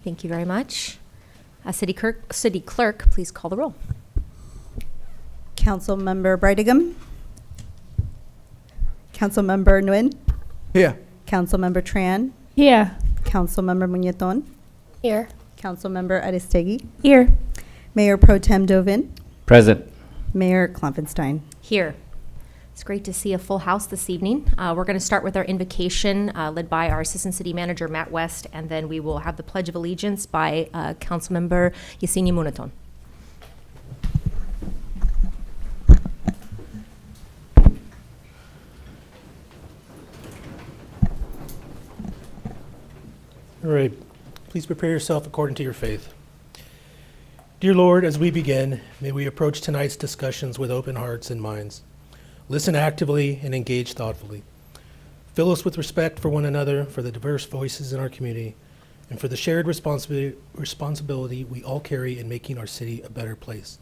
Thank you very much. City Clerk, please call the roll. Councilmember Brightigam. Councilmember Nguyen. Here. Councilmember Tran. Here. Councilmember Muñetón. Here. Councilmember Aristegui. Here. Mayor Pro Tem Dovin. Present. Mayor Klopfenstein. Here. It's great to see a full house this evening. We're going to start with our invocation led by our Assistant City Manager, Matt West, and then we will have the Pledge of Allegiance by Councilmember Yesenia Muñetón. All right, please prepare yourself according to your faith. Dear Lord, as we begin, may we approach tonight's discussions with open hearts and minds. Listen actively and engage thoughtfully. Fill us with respect for one another, for the diverse voices in our community, and for the shared responsibility we all carry in making our city a better place.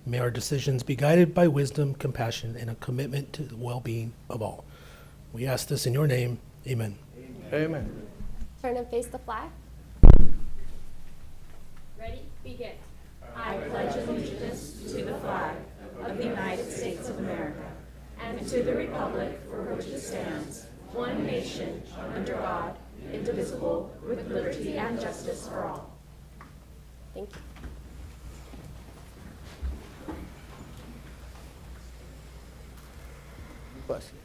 May our decisions be guided by wisdom, compassion, and a commitment to the well-being of all. We ask this in your name. Amen. Amen. Turn and face the flag. Ready? Begin. I pledge allegiance to the flag of the United States of America and to the republic for which it stands, one nation, under God, indivisible, with liberty and justice for all. Thank you. Bless you.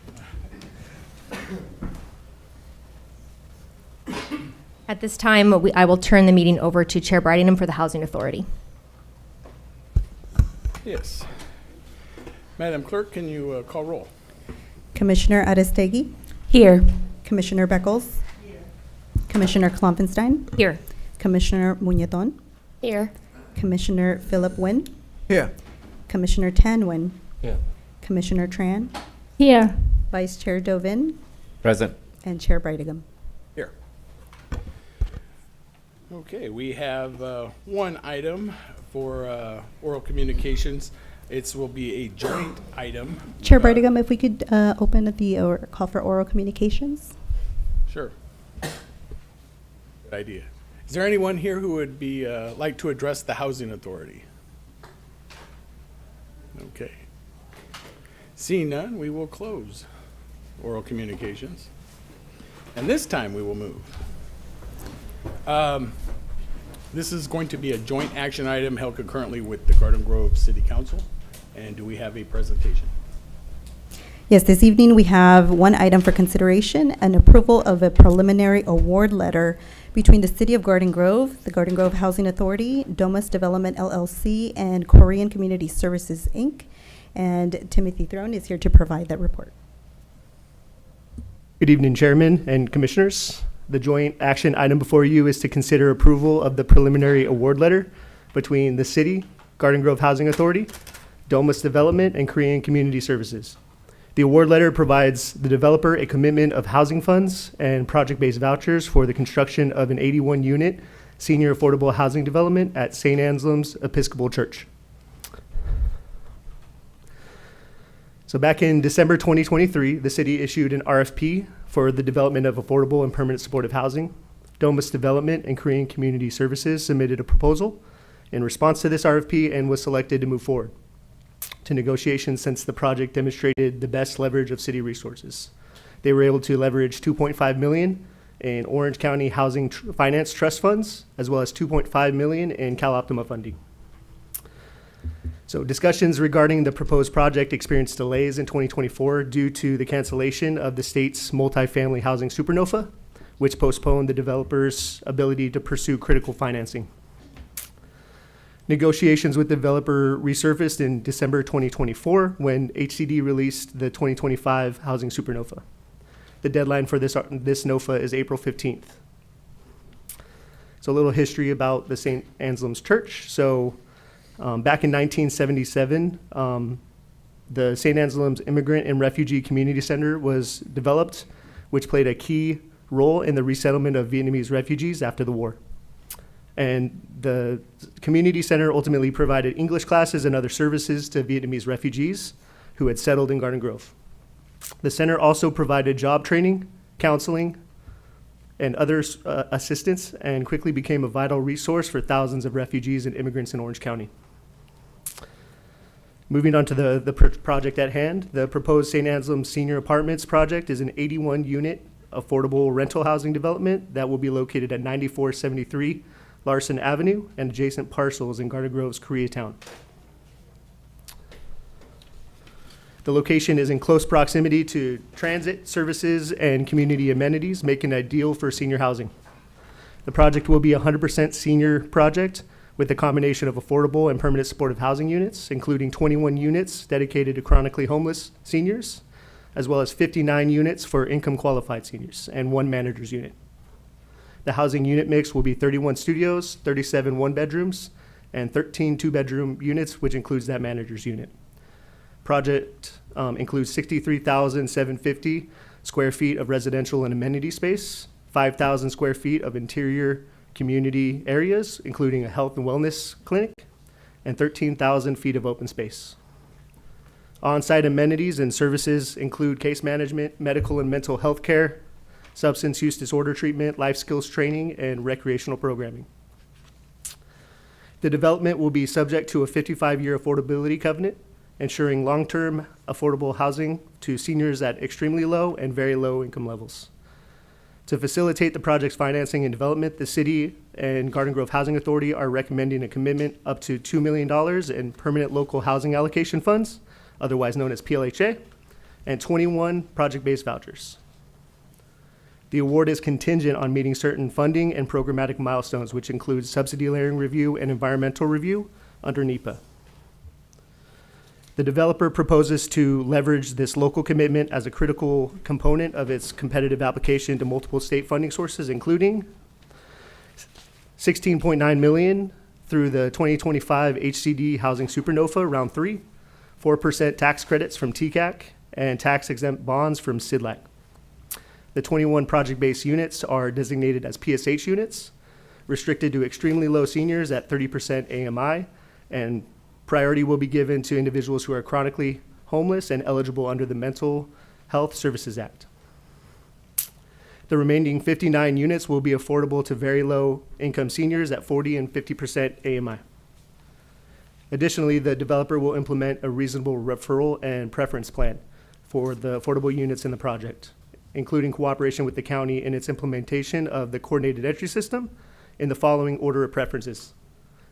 At this time, I will turn the meeting over to Chair Brightingham for the Housing Authority. Yes. Madam Clerk, can you call roll? Commissioner Aristegui. Here. Commissioner Beckles. Here. Commissioner Klopfenstein. Here. Commissioner Muñetón. Here. Commissioner Philip Nguyen. Here. Commissioner Tan Nguyen. Here. Commissioner Tran. Here. Vice Chair Dovin. Present. And Chair Brightigam. Here. Okay, we have one item for oral communications. It will be a joint item. Chair Brightigam, if we could open or call for oral communications. Sure. Good idea. Is there anyone here who would be like to address the Housing Authority? Okay. Seeing none, we will close oral communications. And this time we will move. This is going to be a joint action item held concurrently with the Garden Grove City Council. And do we have a presentation? Yes, this evening we have one item for consideration, an approval of a preliminary award letter between the City of Garden Grove, the Garden Grove Housing Authority, Domus Development LLC, and Korean Community Services, Inc. And Timothy Throne is here to provide that report. Good evening, Chairman and Commissioners. The joint action item before you is to consider approval of the preliminary award letter between the City, Garden Grove Housing Authority, Domus Development, and Korean Community Services. The award letter provides the developer a commitment of housing funds and project-based vouchers for the construction of an 81-unit senior affordable housing development at St. Anselm's Episcopal Church. So back in December 2023, the city issued an RFP for the development of affordable and permanent supportive housing. Domus Development and Korean Community Services submitted a proposal in response to this RFP and was selected to move forward to negotiations since the project demonstrated the best leverage of city resources. They were able to leverage $2.5 million in Orange County Housing Finance Trust funds, as well as $2.5 million in CalOptima funding. So discussions regarding the proposed project experienced delays in 2024 due to the cancellation of the state's multifamily housing supernova, which postponed the developer's ability to pursue critical financing. Negotiations with the developer resurfaced in December 2024 when HCD released the 2025 housing supernova. The deadline for this NOFA is April 15th. So a little history about the St. Anselm's Church. So back in 1977, the St. Anselm's Immigrant and Refugee Community Center was developed, which played a key role in the resettlement of Vietnamese refugees after the war. And the community center ultimately provided English classes and other services to Vietnamese refugees who had settled in Garden Grove. The center also provided job training, counseling, and other assistance, and quickly became a vital resource for thousands of refugees and immigrants in Orange County. Moving on to the project at hand, the proposed St. Anselm Senior Apartments project is an 81-unit affordable rental housing development that will be located at 9473 Larson Avenue and adjacent parcels in Garden Grove's Koreatown. The location is in close proximity to transit services and community amenities, making it ideal for senior housing. The project will be a 100% senior project with a combination of affordable and permanent supportive housing units, including 21 units dedicated to chronically homeless seniors, as well as 59 units for income qualified seniors and 1 manager's unit. The housing unit mix will be 31 studios, 37 one-bedrooms, and 13 two-bedroom units, which includes that manager's unit. Project includes 63,750 square feet of residential and amenity space, 5,000 square feet of interior community areas, including a health and wellness clinic, and 13,000 feet of open space. On-site amenities and services include case management, medical and mental health care, substance use disorder treatment, life skills training, and recreational programming. The development will be subject to a 55-year affordability covenant, ensuring long-term affordable housing to seniors at extremely low and very low income levels. To facilitate the project's financing and development, the city and Garden Grove Housing Authority are recommending a commitment up to $2 million in permanent local housing allocation funds, otherwise known as PLHA, and 21 project-based vouchers. The award is contingent on meeting certain funding and programmatic milestones, which include subsidy layering review and environmental review under NEPA. The developer proposes to leverage this local commitment as a critical component of its competitive application to multiple state funding sources, including $16.9 million through the 2025 HCD Housing Supernova Round 3, 4% tax credits from TCAC, and tax-exempt bonds from SIDLAC. The 21 project-based units are designated as PSH units, restricted to extremely low seniors at 30% AMI, and priority will be given to individuals who are chronically homeless and eligible under the Mental Health Services Act. The remaining 59 units will be affordable to very low income seniors at 40 and 50% AMI. Additionally, the developer will implement a reasonable referral and preference plan for the affordable units in the project, including cooperation with the county in its implementation of the coordinated entry system in the following order of preferences.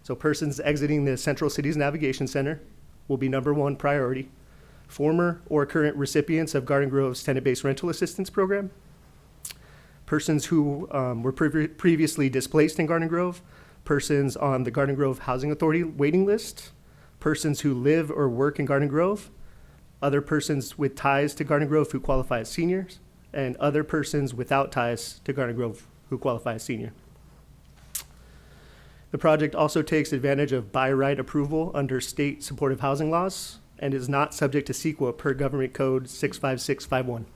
So persons exiting the Central Cities Navigation Center will be number 1 priority. Former or current recipients of Garden Grove's tenant-based rental assistance program. Persons who were previously displaced in Garden Grove. Persons on the Garden Grove Housing Authority waiting list. Persons who live or work in Garden Grove. Other persons with ties to Garden Grove who qualify as seniors. And other persons without ties to Garden Grove who qualify as senior. The project also takes advantage of by right approval under state supportive housing laws and is not subject to CEQA per Government Code 65651.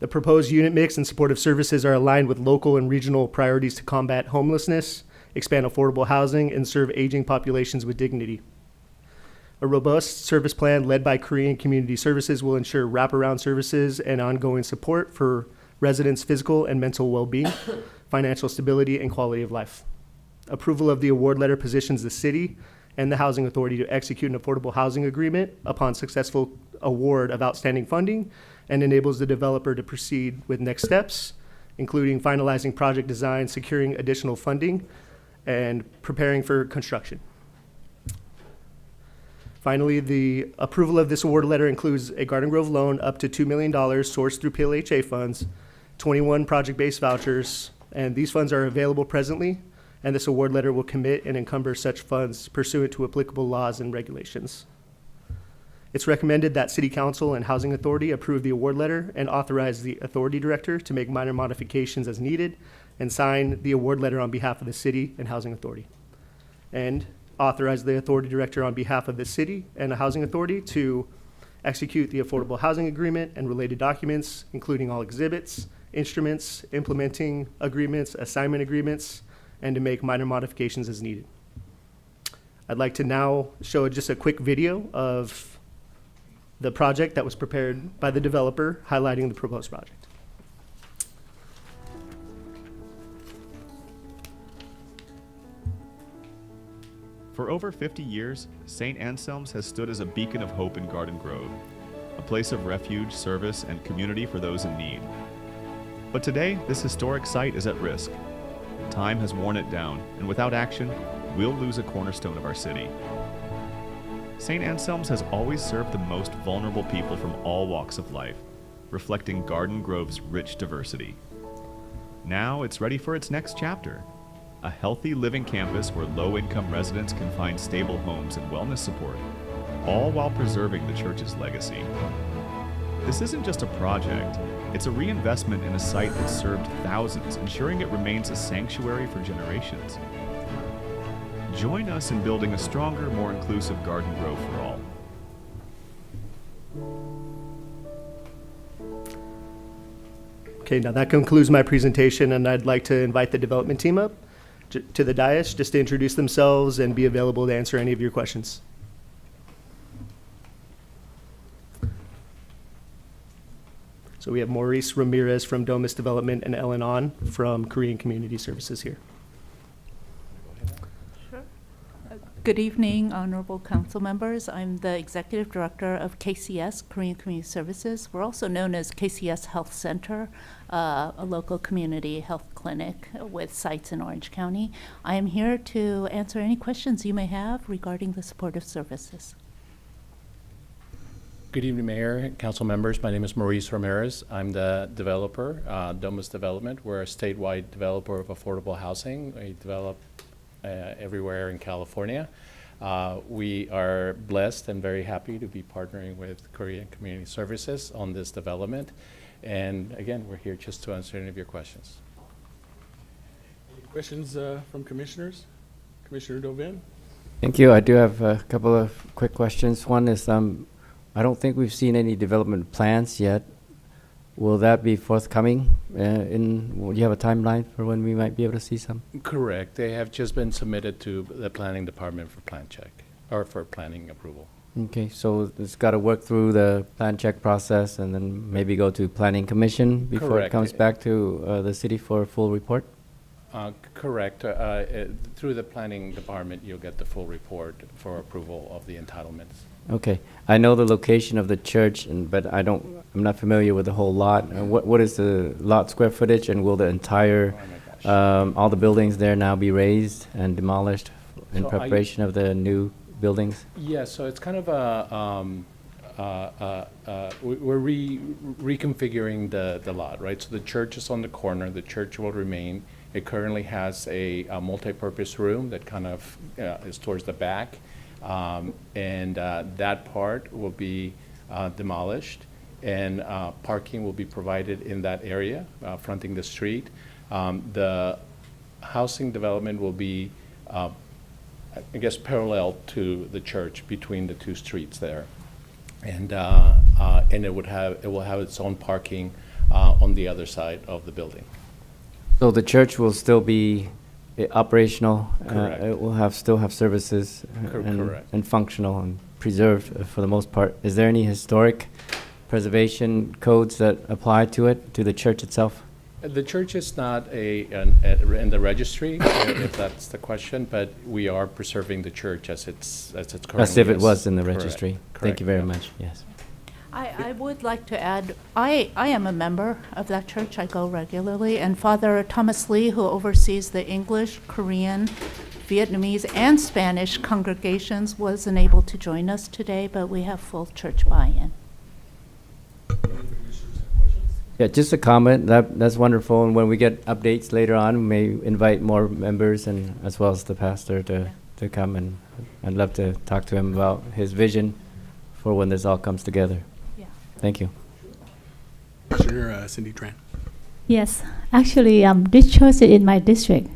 The proposed unit mix and supportive services are aligned with local and regional priorities to combat homelessness, expand affordable housing, and serve aging populations with dignity. A robust service plan led by Korean Community Services will ensure wraparound services and ongoing support for residents' physical and mental well-being, financial stability, and quality of life. Approval of the award letter positions the city and the Housing Authority to execute an affordable housing agreement upon successful award of outstanding funding and enables the developer to proceed with next steps, including finalizing project design, securing additional funding, and preparing for construction. Finally, the approval of this award letter includes a Garden Grove loan up to $2 million sourced through PLHA funds, 21 project-based vouchers, and these funds are available presently, and this award letter will commit and encumber such funds pursuant to applicable laws and regulations. It's recommended that City Council and Housing Authority approve the award letter and authorize the Authority Director to make minor modifications as needed and sign the award letter on behalf of the City and Housing Authority. And authorize the Authority Director on behalf of the City and the Housing Authority to execute the Affordable Housing Agreement and related documents, including all exhibits, instruments, implementing agreements, assignment agreements, and to make minor modifications as needed. I'd like to now show just a quick video of the project that was prepared by the developer highlighting the proposed project. For over 50 years, St. Anselm's has stood as a beacon of hope in Garden Grove, a place of refuge, service, and community for those in need. But today, this historic site is at risk. Time has worn it down, and without action, we'll lose a cornerstone of our city. St. Anselm's has always served the most vulnerable people from all walks of life, reflecting Garden Grove's rich diversity. Now it's ready for its next chapter, a healthy living campus where low-income residents can find stable homes and wellness support, all while preserving the church's legacy. This isn't just a project, it's a reinvestment in a site that served thousands, ensuring it remains a sanctuary for generations. Join us in building a stronger, more inclusive Garden Grove for all. Okay, now that concludes my presentation, and I'd like to invite the development team up to the dais just to introduce themselves and be available to answer any of your questions. So we have Maurice Ramirez from Domus Development and Ellen On from Korean Community Services here. Good evening, honorable council members. I'm the executive director of KCS, Korean Community Services. We're also known as KCS Health Center, a local community health clinic with sites in Orange County. I am here to answer any questions you may have regarding the supportive services. Good evening, Mayor and council members. My name is Maurice Ramirez. I'm the developer, Domus Development. We're a statewide developer of affordable housing. We develop everywhere in California. We are blessed and very happy to be partnering with Korean Community Services on this development. And again, we're here just to answer any of your questions. Any questions from commissioners? Commissioner Dovin? Thank you. I do have a couple of quick questions. One is, I don't think we've seen any development plans yet. Will that be forthcoming? Do you have a timeline for when we might be able to see some? Correct. They have just been submitted to the planning department for plan check or for planning approval. Okay, so it's got to work through the plan check process and then maybe go to planning commission before Correct. it comes back to the city for a full report? Correct. Through the planning department, you'll get the full report for approval of the entitlements. Okay, I know the location of the church, but I'm not familiar with the whole lot. What is the lot square footage, and will the entire, all the buildings there now be razed and demolished in So preparation of the new buildings? Yeah, so it's kind of we're reconfiguring the lot, right? So the church is on the corner. The church will remain. It currently has a multi-purpose room that kind of is towards the back. And that part will be demolished, and parking will be provided in that area, fronting the street. The housing development will be, I guess, parallel to the church between the two streets there, and it will have its own parking on the other side of the building. So the church will still be operational? Correct. It will still have services Correct. and functional and preserved for the most part. Is there any historic preservation codes that apply to it, to the church itself? The church is not in the registry, if that's the question, but we are preserving the church as it's currently. As if it is. was in the Correct. registry. Thank Correct, you very yeah. much, yes. I would like to add, I am a member of that church. I go regularly, and Father Thomas Lee, who oversees the English, Korean, Vietnamese, and Spanish congregations, wasn't able to join us today, but we have full church buy-in. Yeah, just a comment. That's wonderful. And when we get updates later on, we may invite more members and as well as the pastor to come, and I'd love to talk to him about his vision for when this all comes together. Yeah. Thank you. Commissioner Cindy Tran. Yes, actually, this church is in my district,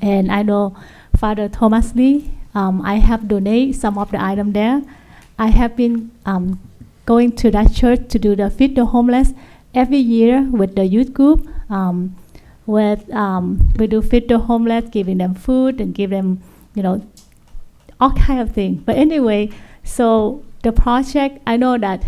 and I know Father Thomas Lee. I have donated some of the item there. I have been going to that church to do the Feed the Homeless every year with the youth group. We do Feed the Homeless, giving them food and give them, all kind of things. But anyway, so the project, I know that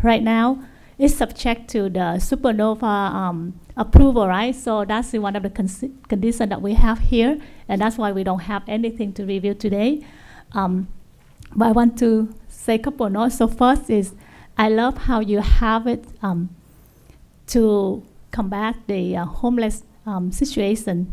right now it's subject to the supernova approval, right? So that's one of the conditions that we have here, and that's why we don't have anything to review today. But I want to say a couple notes. So first is, I love how you have it to combat the homeless situation.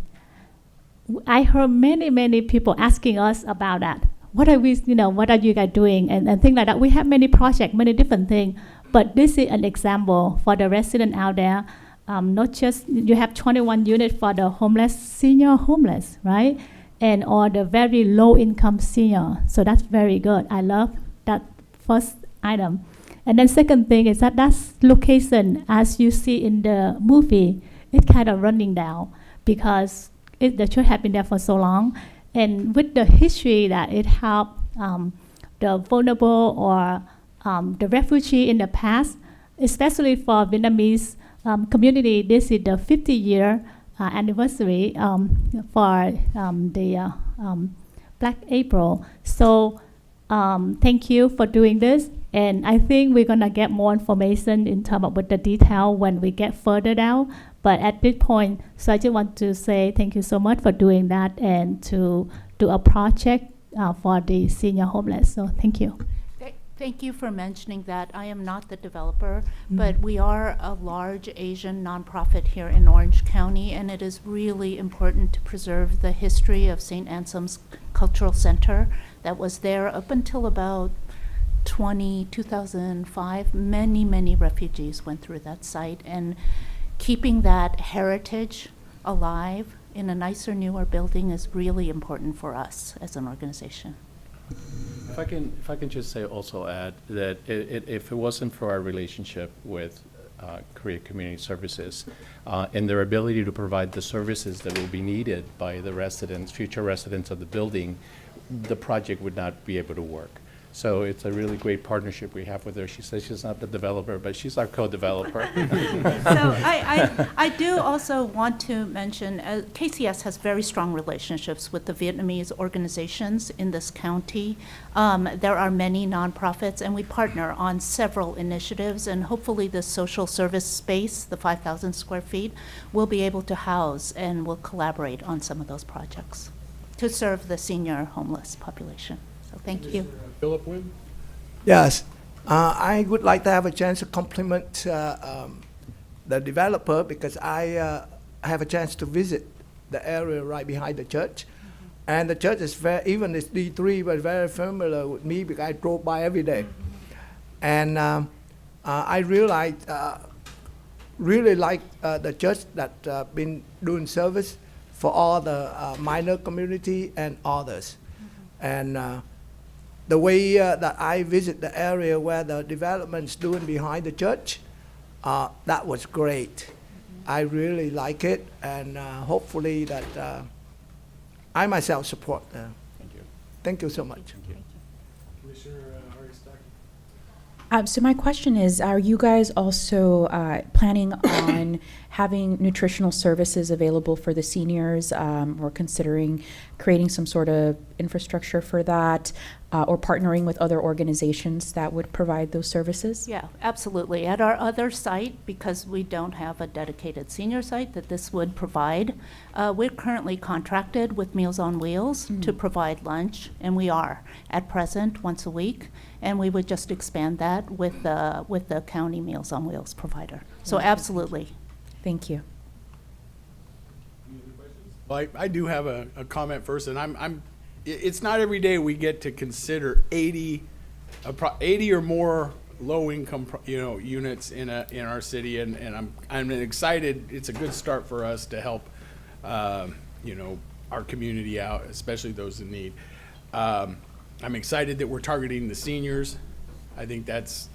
I heard many people asking us about that. What are we, what are you guys doing, and things like that. We have many projects, many different things, but this is an example for the resident out there. Not just, you have 21 units for the homeless, senior homeless, right? And or the very low income senior. So that's very good. I love that first item. And then second thing is that location, as you see in the movie, it's kind of running down because the church has been there for so long. And with the history that it helped the vulnerable or the refugee in the past, especially for Vietnamese community, this is the 50-year anniversary for the Black April. So thank you for doing this. And I think we're gonna get more information in terms of with the detail when we get further down. But at this point, so I just want to say thank you so much for doing that and to do a project for the senior homeless. So thank you. Thank you for mentioning that. I am not the developer, but we are a large Asian nonprofit here in Orange County, and it is really important to preserve the history of St. Anselm's Cultural Center that was there up until about 2005. Many refugees went through that site, and keeping that heritage alive in a nicer, newer building is really important for us as an organization. If I can just say, also add that if it wasn't for our relationship with Korea Community Services and their ability to provide the services that will be needed by the residents, future residents of the building, the project would not be able to work. So it's a really great partnership we have with her. She says she's not the developer, but she's our co-developer. So I do also want to mention, KCS has very strong relationships with the Vietnamese organizations in this county. There are many nonprofits, and we partner on several initiatives, and hopefully the social service space, the 5,000 square feet, will be able to house and will collaborate on some of those projects to serve the senior homeless population. So thank you. Philip Wynn? Yes. I would like to have a chance to compliment the developer because I have a chance to visit the area right behind the church. And the church is very, even it's D3, but very familiar with me because I drove by every day. And I realized, really like the church that been doing service for all the minor community and others. And the way that I visit the area where the development's doing behind the church, that was great. I really like it, and hopefully that I myself support. Thank you. Thank you so much. Thank you. Commissioner Arias-Taki? So my question is, are you guys also planning on having nutritional services available for the seniors? We're considering creating some sort of infrastructure for that, or partnering with other organizations that would provide those services? Yeah, absolutely. At our other site, because we don't have a dedicated senior site that this would provide, we're currently contracted with Meals on Wheels to provide lunch, and we are at present once a week, and we would just expand that with the county Meals on Wheels provider. So absolutely. Thank you. Well, I do have a comment first, and it's not every day we get to consider 80 or more low-income units in our city, and I'm excited. It's a good start for us to help our community out, especially those in need. I'm excited that we're targeting the seniors. I think that's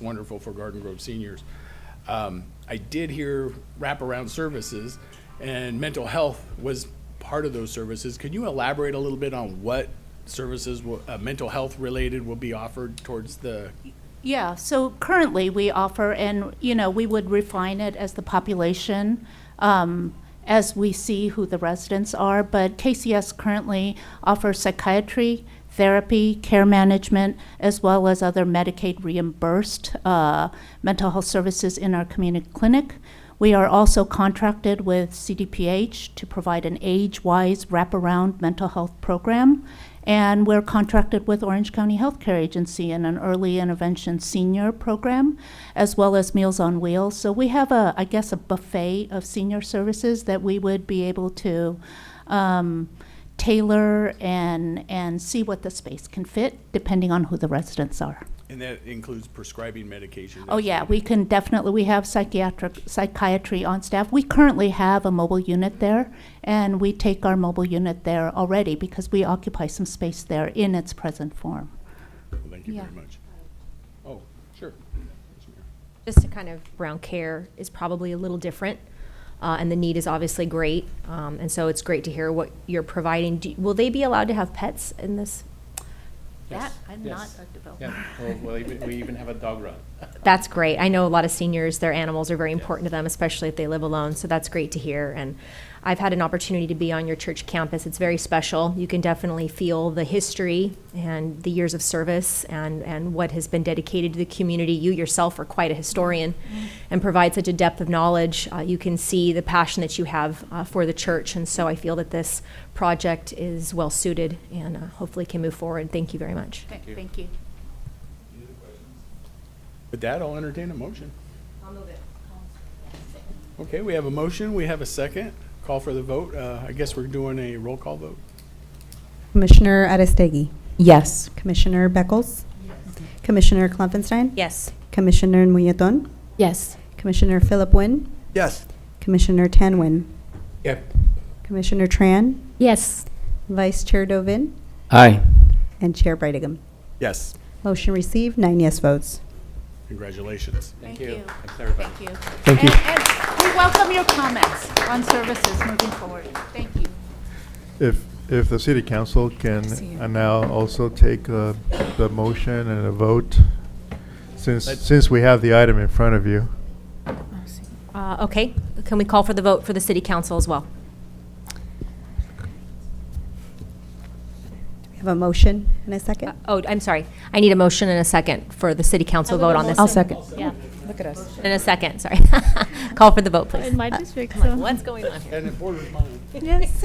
wonderful for Garden Grove seniors. I did hear wraparound services, and mental health was part of those services. Could you elaborate a little bit on what services mental health related will be offered towards the? Yeah, so currently we offer, and we would refine it as the population, as we see who the residents are, but KCS currently offers psychiatry, therapy, care management, as well as other Medicaid reimbursed mental health services in our community clinic. We are also contracted with CDPH to provide an age-wise wraparound mental health program. And we're contracted with Orange County Healthcare Agency in an early intervention senior program, as well as Meals on Wheels. So we have a buffet of senior services that we would be able to tailor and see what the space can fit, depending on who the residents are. And that includes prescribing medication? Oh, yeah, we have psychiatry on staff. We currently have a mobile unit there, and we take our mobile unit there already because we occupy some space there in its present form. Well, thank you Yeah. very much. Oh, sure. Just to kind of Brown Care is probably a little different, and the need is obviously great, and so it's great to hear what you're providing. Will they be allowed to have pets in this? That, I'm not Yes. a developer. Yeah, we even have a dog run. That's great. I know a lot of seniors, their animals are very important to them, especially if they live alone, so that's great to hear. And I've had an opportunity to be on your church campus. It's very special. You can definitely feel the history and the years of service and what has been dedicated to the community. You yourself are quite a historian and provide such a depth of knowledge. You can see the passion that you have for the church, and so I feel that this project is well suited and hopefully can move forward. Thank you very much. Thank you. With that, I'll entertain a motion. I'll move it. Okay, we have a motion, we have a second. Call for the vote. I guess we're doing a roll call vote. Commissioner Aristegui. Yes. Commissioner Beckles. Commissioner Klopfenstein. Yes. Commissioner Muñetón. Yes. Commissioner Philip Nguyen. Yes. Commissioner Tan Nguyen. Yep. Commissioner Tran. Yes. Vice Chair Dovin. Aye. And Chair Brigham. Yes. Motion received, 9 yes votes. Congratulations. Thank you. you. Thanks, everybody. Thank you. Thank you. And we welcome your comments on services moving forward. Thank you. If the city council can now also take the motion and a vote, since we have the item in front of you. Okay, can we call for the vote for the city council as well? We have a motion and a second. Oh, I'm sorry. I need a motion and a second for the city council vote on this. I'll second. Yeah. Look at us. In a second, sorry. Call for the vote, please. In my district, I'm like, so. what's going on here? And it borders mine. Yes.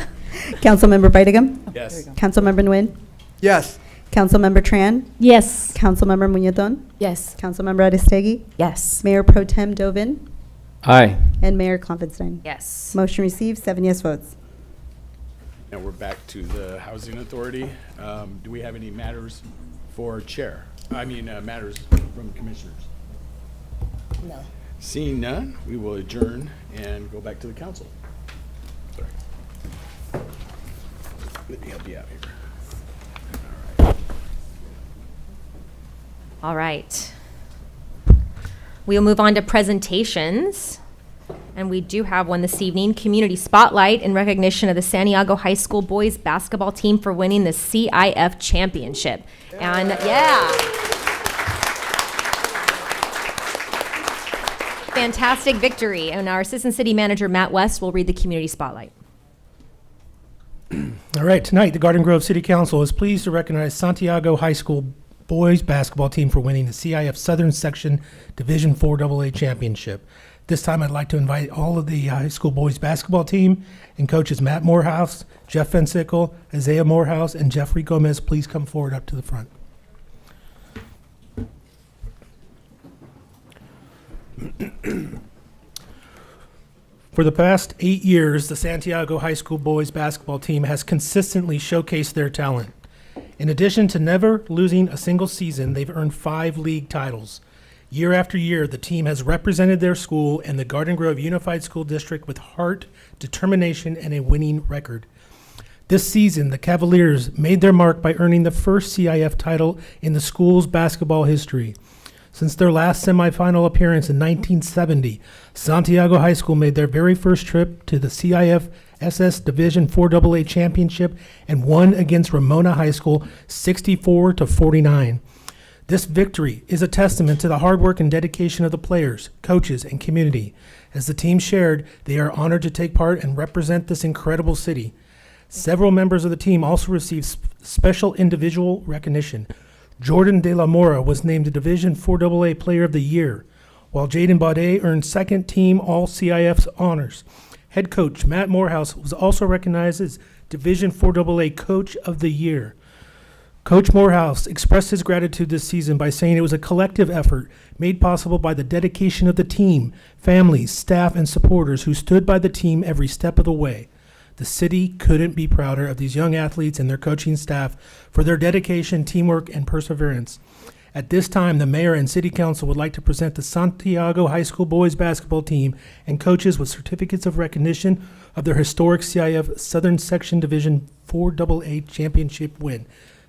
Councilmember Brigham. Yes. Councilmember Nguyen. Yes. Councilmember Tran. Yes. Councilmember Muñetón. Yes. Councilmember Aristegui. Yes. Mayor Pro Tem Dovin. Aye. And Mayor Klopfenstein. Yes. Motion received, 7 yes votes. Now we're back to the Housing Authority. Do we have any matters for chair? Matters from commissioners? No. Seeing none, we will adjourn and go back to the council. Sorry. Let me help you out here. All right. We'll move on to presentations. And we do have one this evening, Community Spotlight in recognition of the Santiago High School boys basketball team for winning the CIF championship. And yeah. Fantastic victory. And our Assistant City Manager, Matt West, will read the Community Spotlight. All right, tonight, the Garden Grove City Council is pleased to recognize Santiago High School boys basketball team for winning the CIF Southern Section Division IV AA championship. This time, I'd like to invite all of the high school boys basketball team and coaches Matt Morehouse, Jeff Fensickle, Isaiah Morehouse, and Jeffrey Gomez. Please come forward up to the front. For the past 8 years, the Santiago High School boys basketball team has consistently showcased their talent. In addition to never losing a single season, they've earned 5 league titles. Year after year, the team has represented their school and the Garden Grove Unified School District with heart, determination, and a winning record. This season, the Cavaliers made their mark by earning the first CIF title in the school's basketball history. Since their last semifinal appearance in 1970, Santiago High School made their very first trip to the CIF SS Division IV AA championship and won against Ramona High School 64-49. This victory is a testament to the hard work and dedication of the players, coaches, and community. As the team shared, they are honored to take part and represent this incredible city. Several members of the team also received special individual recognition. Jordan De La Mora was named the Division 4AA Player of the Year, while Jaden Baudet earned second team All-CIF's honors. Head coach Matt Morehouse was also recognized as Division 4AA Coach of the Year. Coach Morehouse expressed his gratitude this season by saying it was a collective effort made possible by the dedication of the team, families, staff, and supporters who stood by the team every step of the way. The city couldn't be prouder of these young athletes and their coaching staff for their dedication, teamwork, and perseverance. At this time, the mayor and city council would like to present the Santiago High School boys basketball team and coaches with certificates of recognition of their historic CIF Southern Section Division 4AA championship win.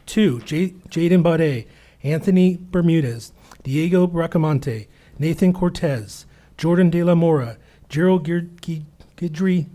2, Jaden Baudet, Anthony Bermudez, Diego Bracamonte, Nathan Cortez, Jordan De La Mora, Gerald Guidry II,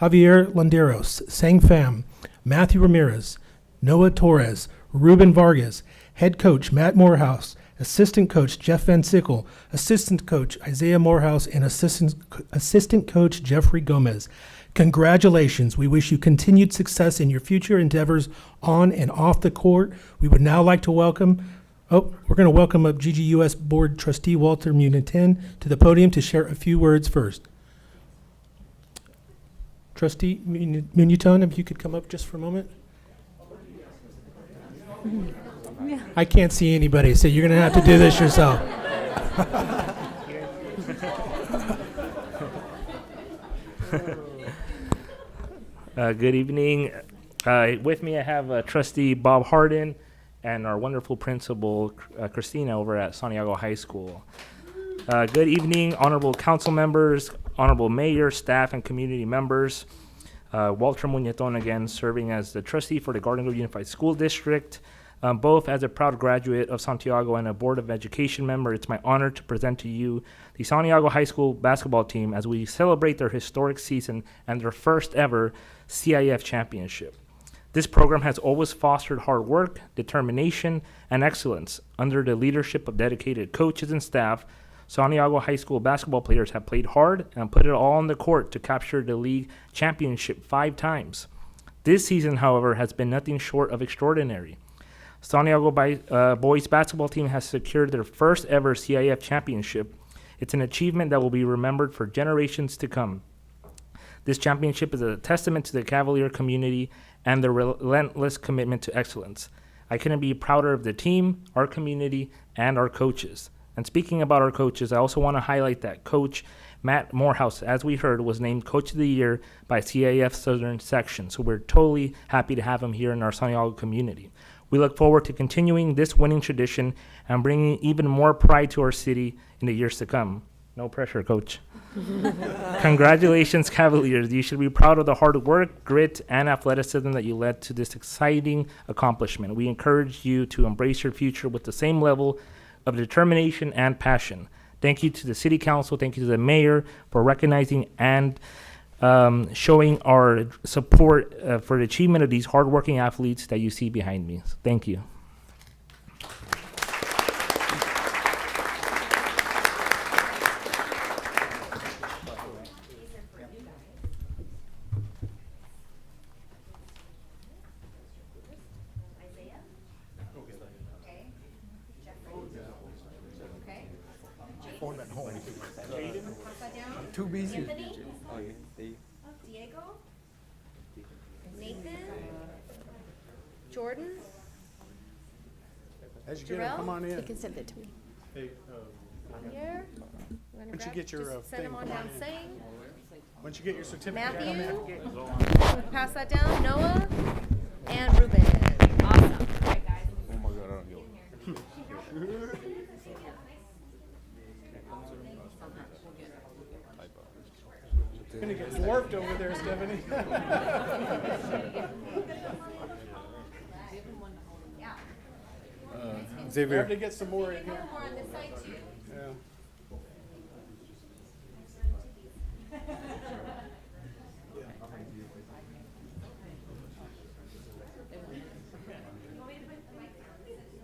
Javier Landeros, Sang Pham, Matthew Ramirez, Noah Torres, Ruben Vargas, head coach Matt Morehouse, assistant coach Jeff Van Sickle, assistant coach Isaiah Morehouse, and assistant coach Jeffrey Gomez. Congratulations. We wish you continued success in your future endeavors on and off the court. We would now like to welcome up GGUS Board Trustee Walter Munitin to the podium to share a few words first. Trustee Munitin, if you could come up just for a moment. I can't see anybody, so you're going to have to do this yourself. Good evening. With me I have Trustee Bob Harden and our wonderful principal, Christina, over at Santiago High School. Good evening, honorable council members, honorable mayor, staff, and community members. Walter Muñetón again, serving as the trustee for the Garden Grove Unified School District. Both as a proud graduate of Santiago and a Board of Education member, it's my honor to present to you the Santiago High School basketball team as we celebrate their historic season and their first ever CIF championship. This program has always fostered hard work, determination, and excellence. Under the leadership of dedicated coaches and staff, Santiago High School basketball players have played hard and put it all on the court to capture the league championship 5 times. This season, however, has been nothing short of extraordinary. Santiago boys basketball team has secured their first ever CIF championship. It's an achievement that will be remembered for generations to come. This championship is a testament to the Cavalier community and their relentless commitment to excellence. I couldn't be prouder of the team, our community, and our coaches. And speaking about our coaches, I also want to highlight that Coach Matt Morehouse, as we heard, was named Coach of the Year by CIF Southern Section. So we're totally happy to have him here in our Santiago community. We look forward to continuing this winning tradition and bringing even more pride to our city in the years to come. No pressure, Coach. Congratulations, Cavaliers. You should be proud of the hard work, grit, and athleticism that you led to this exciting accomplishment. We encourage you to embrace your future with the same level of determination and passion. Thank you to the City Council. Thank you to the Mayor for recognizing and showing our support for the achievement of these hardworking athletes that you see behind me. So thank you. Too busy. Diego? Nathan? Jordan? As you get them, come on in. You can send it to me. Hey, Here. once you get your Just thing, send them on come down. in. Saying. Once you get your certificate, come in. Matthew. Pass that down. Noah and Ruben. Awesome. All right, guys. Oh my God, I don't know. It's gonna get dwarfed over there, Stephanie. Xavier. Have to get some more in here. Yeah.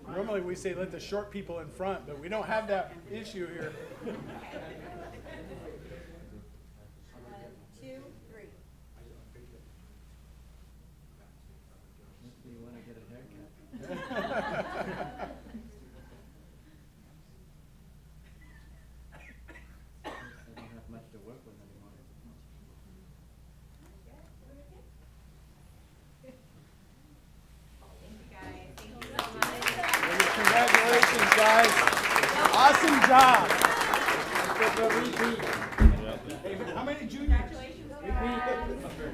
Normally we say let the short people in front, but we don't have that issue here. 1, 2, 3. Congratulations, guys. Awesome job. Hey, how many juniors?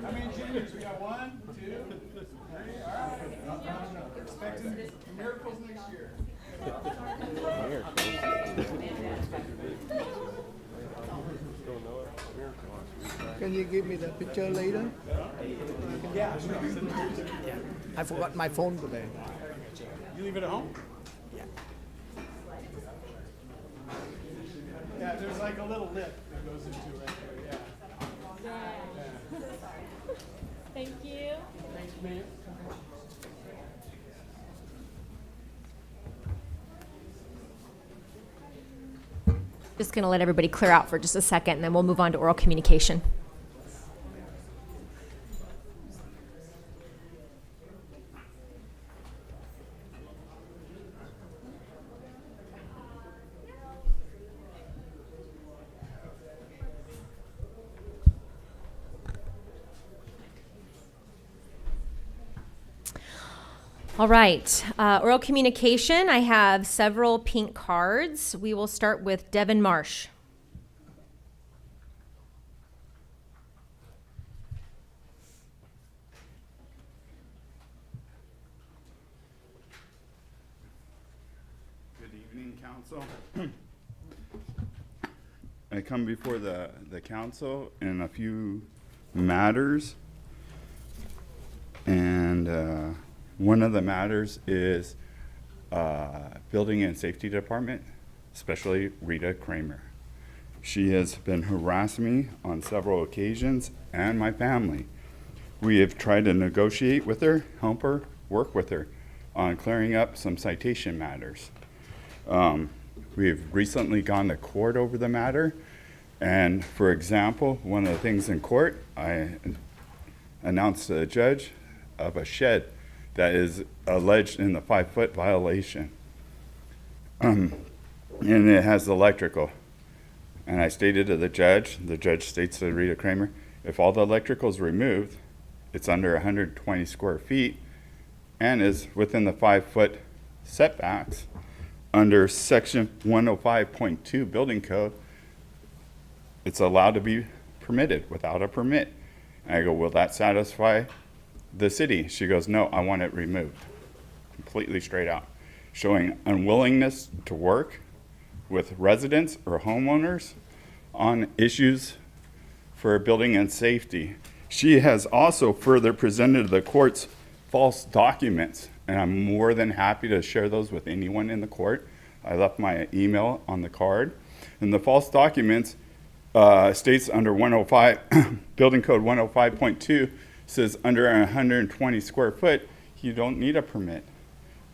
How many juniors? We got 1, 2, 3. All right. Expecting miracles next year. Can you give me the picture later? Yeah, sure. Yeah. I forgot my phone today. You leave it at home? Yeah. Yeah, there's like a little lip that goes into it right there, yeah. Thank you. Thanks, man. Just going to let everybody clear out for just a second, and then we'll move on to oral communication. All right, oral communication. I have several pink cards. We will start with Devin Marsh. Good evening, council. I come before the council in a few matters. And one of the matters is Building and Safety Department, especially Rita Kramer. She has been harassing me on several occasions and my family. We have tried to negotiate with her, help her, work with her on clearing up some citation matters. We've recently gone to court over the matter. And for example, one of the things in court, I announced to the judge of a shed that is alleged in the 5-foot violation. And it has electrical. And I stated to the judge states to Rita Kramer, if all the electrical is removed, it's under 120 square feet and is within the 5-foot setbacks under section 105.2 building code, it's allowed to be permitted without a permit. And I go, will that satisfy the city? She goes, no, I want it removed. Completely straight out. Showing unwillingness to work with residents or homeowners on issues for building and safety. She has also further presented to the courts false documents, and I'm more than happy to share those with anyone in the court. I left my email on the card. And the false documents states under 105, Building Code 105.2, says under 120 square foot, you don't need a permit.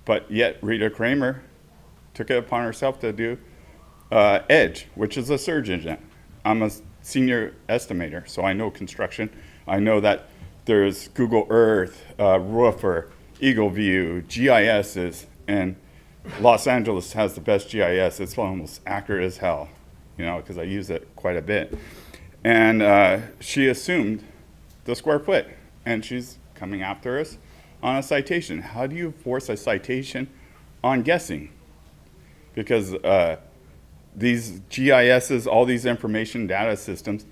But yet Rita Kramer took it upon herself to do EDGE, which is a surge engine. I'm a senior estimator, so I know construction. I know that there's Google Earth, Roofer, Eagle View, GISs, and Los Angeles has the best GIS. It's almost accurate as hell, you know, because I use it quite a bit. And she assumed the square foot, and she's coming after us on a citation. How do you force a citation on guessing? Because these GISs, all these information data systems,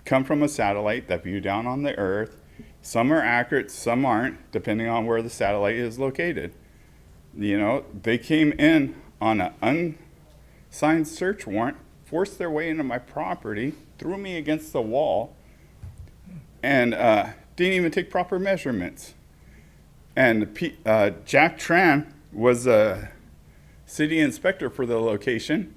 come from a satellite that view down on the Earth. Some are accurate, some aren't, depending on where the satellite is located. You know, they came in on an unsigned search warrant, forced their way into my property, threw me against the wall, and didn't even take proper measurements. And Jack Tran was a city inspector for the location,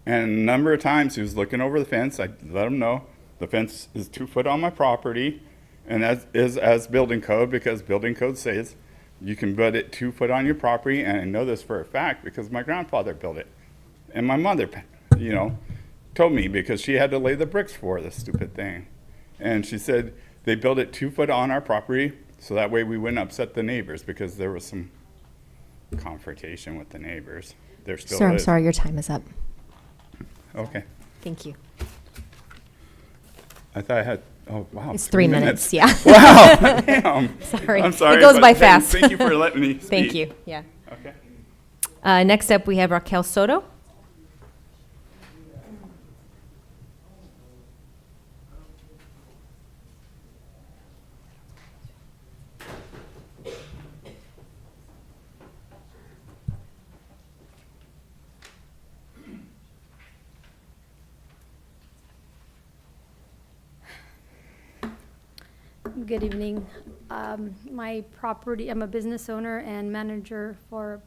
and a number of times he was looking over the fence. I let him know the fence is 2 foot on my property, and that is as building code, because building code says you can build it 2 foot on your property, and I know this for a fact because my grandfather built it, and my mother, you know, told me because she had to lay the bricks for this stupid thing, and she said they built it 2 foot on our property so that way we wouldn't upset the neighbors because there was some confrontation with the neighbors. There still Sir, I'm is. sorry, your time is up. Okay. Thank you. I thought I had, oh, wow. It's 3 minutes, yeah. Wow, damn. Sorry. I'm sorry. It goes but by fast. Thank you for letting me speak. Thank you, yeah. Okay. Next up, we have Raquel Soto. Good evening. My property, I'm a business owner and manager for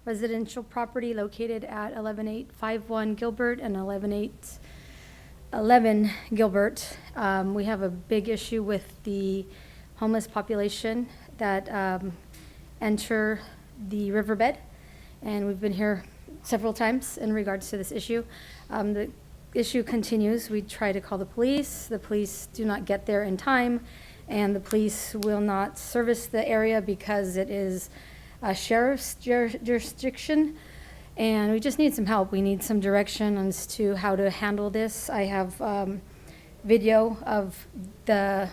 residential property located at 11851 Gilbert and 11811 Gilbert. We have a big issue with the homeless population that enter the riverbed, and we've been here several times in regards to this issue. The issue continues. We try to call the police do not get there in time, and the police will not service the area because it is a sheriff's jurisdiction, and we just need some help. We need some direction as to how to handle this. I have video of the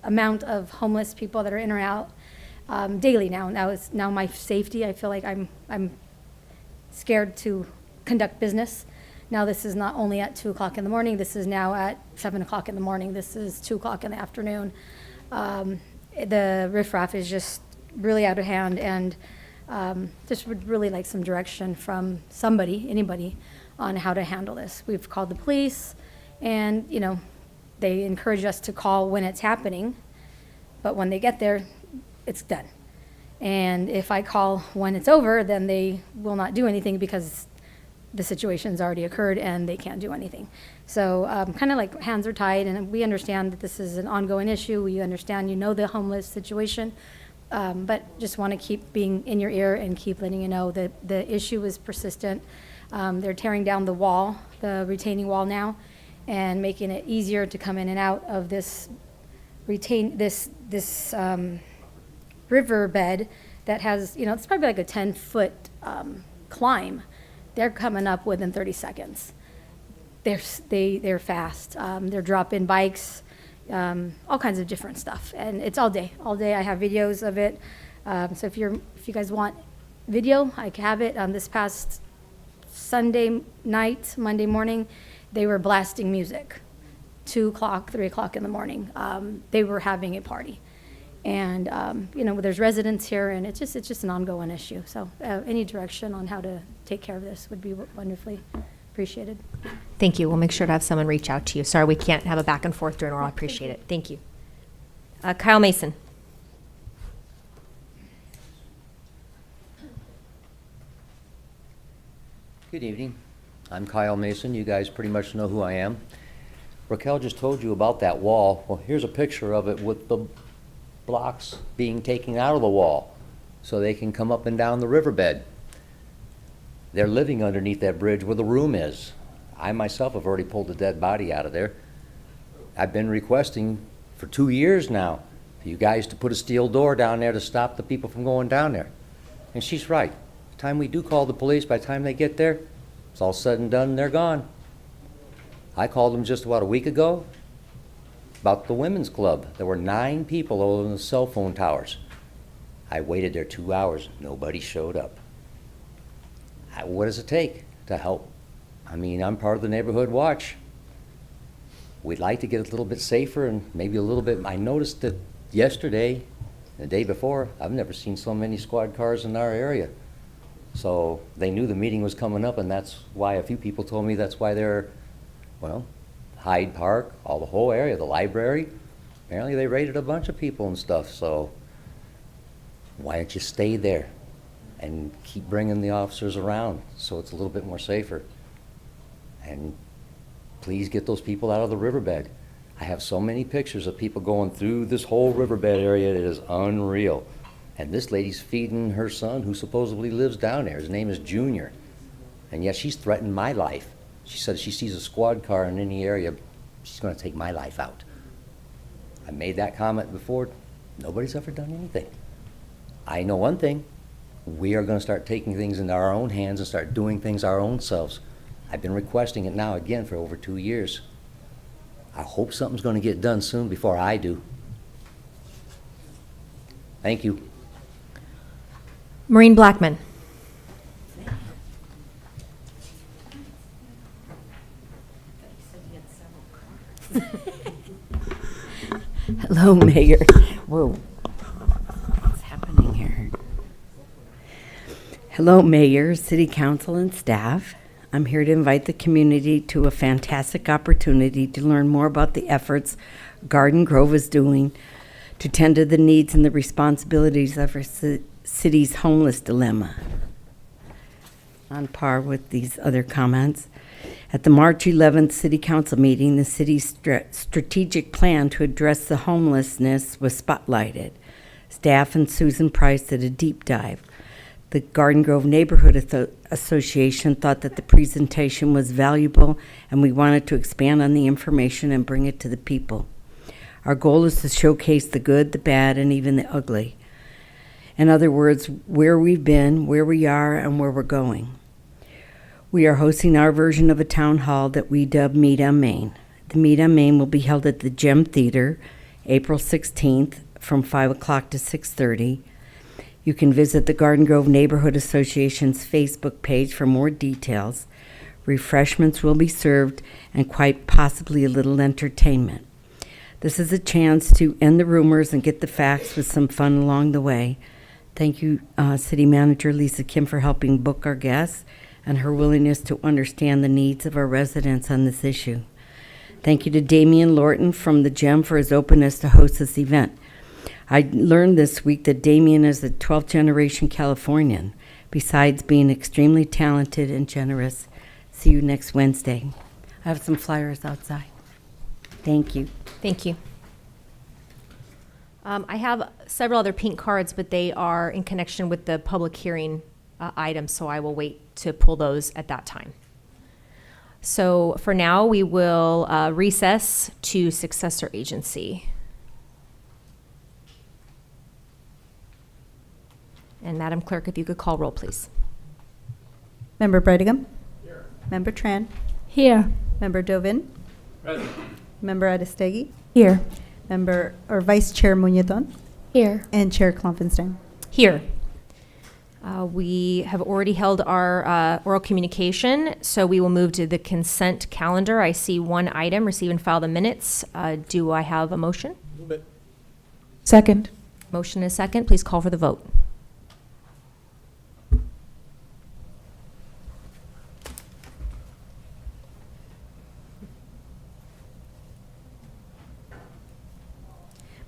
amount of homeless people that are in or out daily now. Now my safety, I feel like I'm scared to conduct business. Now this is not only at 2 o'clock in the morning, this is now at 7 o'clock in the morning, this is 2 o'clock in the afternoon. The riffraff is just really out of hand, and just would really like some direction from anybody, on how to handle this. We've called the police, and they encourage us to call when it's happening, but when they get there, it's done. And if I call when it's over, then they will not do anything because the situation's already occurred and they can't do anything. So kind of like hands are tied, and we understand that this is an ongoing issue. We understand the homeless situation, but just want to keep being in your ear and keep letting you know that the issue is persistent. They're tearing down the wall, the retaining wall now, and making it easier to come in and out of this riverbed that has, it's probably like a 10-foot climb. They're coming up within 30 seconds. They're fast. They're drop-in bikes, all kinds of different stuff, and it's all day. All day, I have videos of it. So if you guys want video, I have it. This past Sunday night, Monday morning, they were blasting music, 2 o'clock, 3 o'clock in the morning. They were having a party. And, there's residents here, and it's just an ongoing issue. So any direction on how to take care of this would be wonderfully appreciated. Thank you. We'll make sure to have someone reach out to you. Sorry, we can't have a back and forth during oral. I appreciate it. Thank you. Kyle Mason. Good evening. I'm Kyle Mason. You guys pretty much know who I am. Raquel just told you about that wall. Well, here's a picture of it with the blocks being taken out of the wall so they can come up and down the riverbed. They're living underneath that bridge where the room is. I myself have already pulled a dead body out of there. I've been requesting for 2 years now for you guys to put a steel door down there to stop the people from going down there. And she's right. By the time we do call the police, by the time they get there, it's all said and done and they're gone. I called them just about a week ago about the women's club. There were 9 people over in the cell phone towers. I waited there 2 hours. Nobody showed up. What does it take to help? I mean, I'm part of the neighborhood watch. We'd like to get a little bit safer and maybe a little bit. I noticed that yesterday, the day before, I've never seen so many squad cars in our area. So they knew the meeting was coming up, and that's why a few people told me that's why they're, Hyde Park, the whole area, the library. Apparently they raided a bunch of people and stuff, so why don't you stay there and keep bringing the officers around so it's a little bit more safer? And please get those people out of the riverbed. I have so many pictures of people going through this whole riverbed area. It is unreal. And this lady's feeding her son, who supposedly lives down there. His name is Junior. And yet she's threatened my life. She said if she sees a squad car in any area, she's going to take my life out. I made that comment before. Nobody's ever done anything. I know one thing. we are going to start taking things into our own hands and start doing things our own selves. I've been requesting it now again for over 2 years. I hope something's going to get done soon before I do. Thank you. Maureen Blackman. Hello, Mayor. Whoa. What's happening here? Hello, Mayor, City Council, and staff. I'm here to invite the community to a fantastic opportunity to learn more about the efforts Garden Grove is doing to tend to the needs and the responsibilities of our city's homeless dilemma. On par with these other comments, at the March 11th City Council meeting, the city's strategic plan to address the homelessness was spotlighted. Staff and Susan Price did a deep dive. The Garden Grove Neighborhood Association thought that the presentation was valuable, and we wanted to expand on the information and bring it to the people. Our goal is to showcase the good, the bad, and even the ugly. In other words, where we've been, where we are, and where we're going. We are hosting our version of a town hall that we dub Meet on Main. The Meet on Main will be held at the Gem Theater, April 16th from 5 o'clock to 6:30. You can visit the Garden Grove Neighborhood Association's Facebook page for more details. Refreshments will be served and quite possibly a little entertainment. This is a chance to end the rumors and get the facts with some fun along the way. Thank you, City Manager Lisa Kim, for helping book our guests and her willingness to understand the needs of our residents on this issue. Thank you to Damian Lorton from the Gem for his openness to host this event. I learned this week that Damian is a 12th generation Californian, besides being extremely talented and generous. See you next Wednesday. I have some flyers outside. Thank you. Thank you. I have several other pink cards, but they are in connection with the public hearing items, so I will wait to pull those at that time. So for now, we will recess to successor agency. And Madam Clerk, if you could call roll, please. Member Breitigam? Here. Member Tran? Here. Member Dovin? Present. Member Adestegi? Here. Member or Vice Chair Muñetón? Here. And Chair Klopfenstein? Here. We have already held our oral communication, so we will move to the consent calendar. I see one item, receive and file the minutes. Do I have a motion? Move it. Second. Motion is second. Please call for the vote.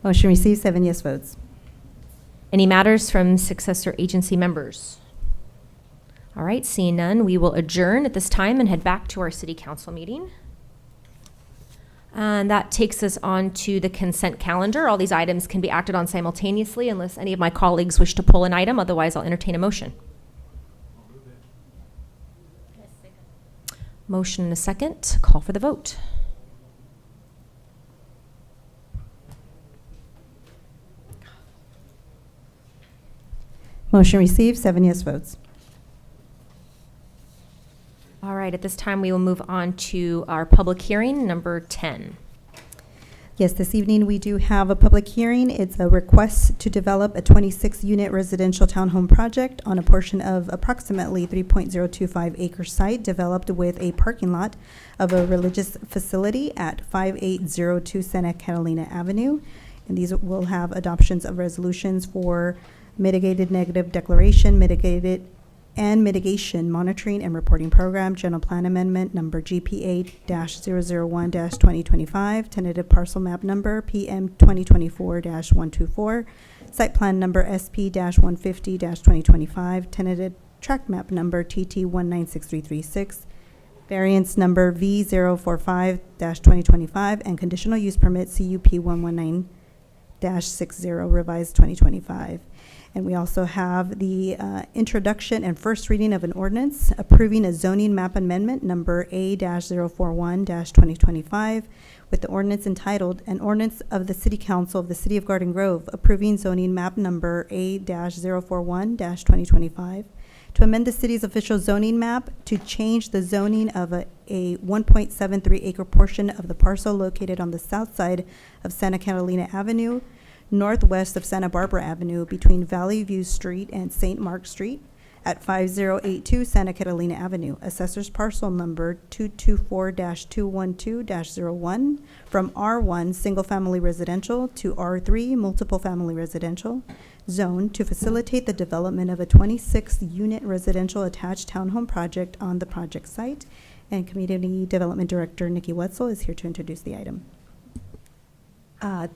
Motion received, 7 yes votes. Any matters from successor agency members? All right, seeing none, we will adjourn at this time and head back to our city council meeting. And that takes us on to the consent calendar. All these items can be acted on simultaneously unless any of my colleagues wish to pull an item. Otherwise, I'll entertain a motion. Motion and a second. Call for the vote. Motion received, 7 yes votes. All right, at this time, we will move on to our public hearing, number 10. Yes, this evening we do have a public hearing. It's a request to develop a 26-unit residential townhome project on a portion of approximately 3.025 acre site developed with a parking lot of a religious facility at 5802 Santa Catalina Avenue. And these will have adoptions of resolutions for mitigated negative declaration, mitigated and mitigation monitoring and reporting program, general plan amendment number GPA-001-2025, tentative parcel map number PM 2024-124, site plan number SP-150-2025, tentative tract map number TT196336, variance number V045-2025, and conditional use permit CUP 119-60 revised 2025. And we also have the introduction and first reading of an ordinance approving a zoning map amendment number A-041-2025 with the ordinance entitled, An Ordinance of the City Council of the City of Garden Grove approving zoning map number A-041-2025 to amend the city's official zoning map to change the zoning of a 1.73 acre portion of the parcel located on the south side of Santa Catalina Avenue, northwest of Santa Barbara Avenue, between Valley View Street and St. Mark Street, at 5082 Santa Catalina Avenue, assessor's parcel number 224-212-01, from R1 Single Family Residential to R3 Multiple Family Residential zone to facilitate the development of a 26-unit residential attached townhome project on the project site. And Community Development Director Nikki Wetzel is here to introduce the item.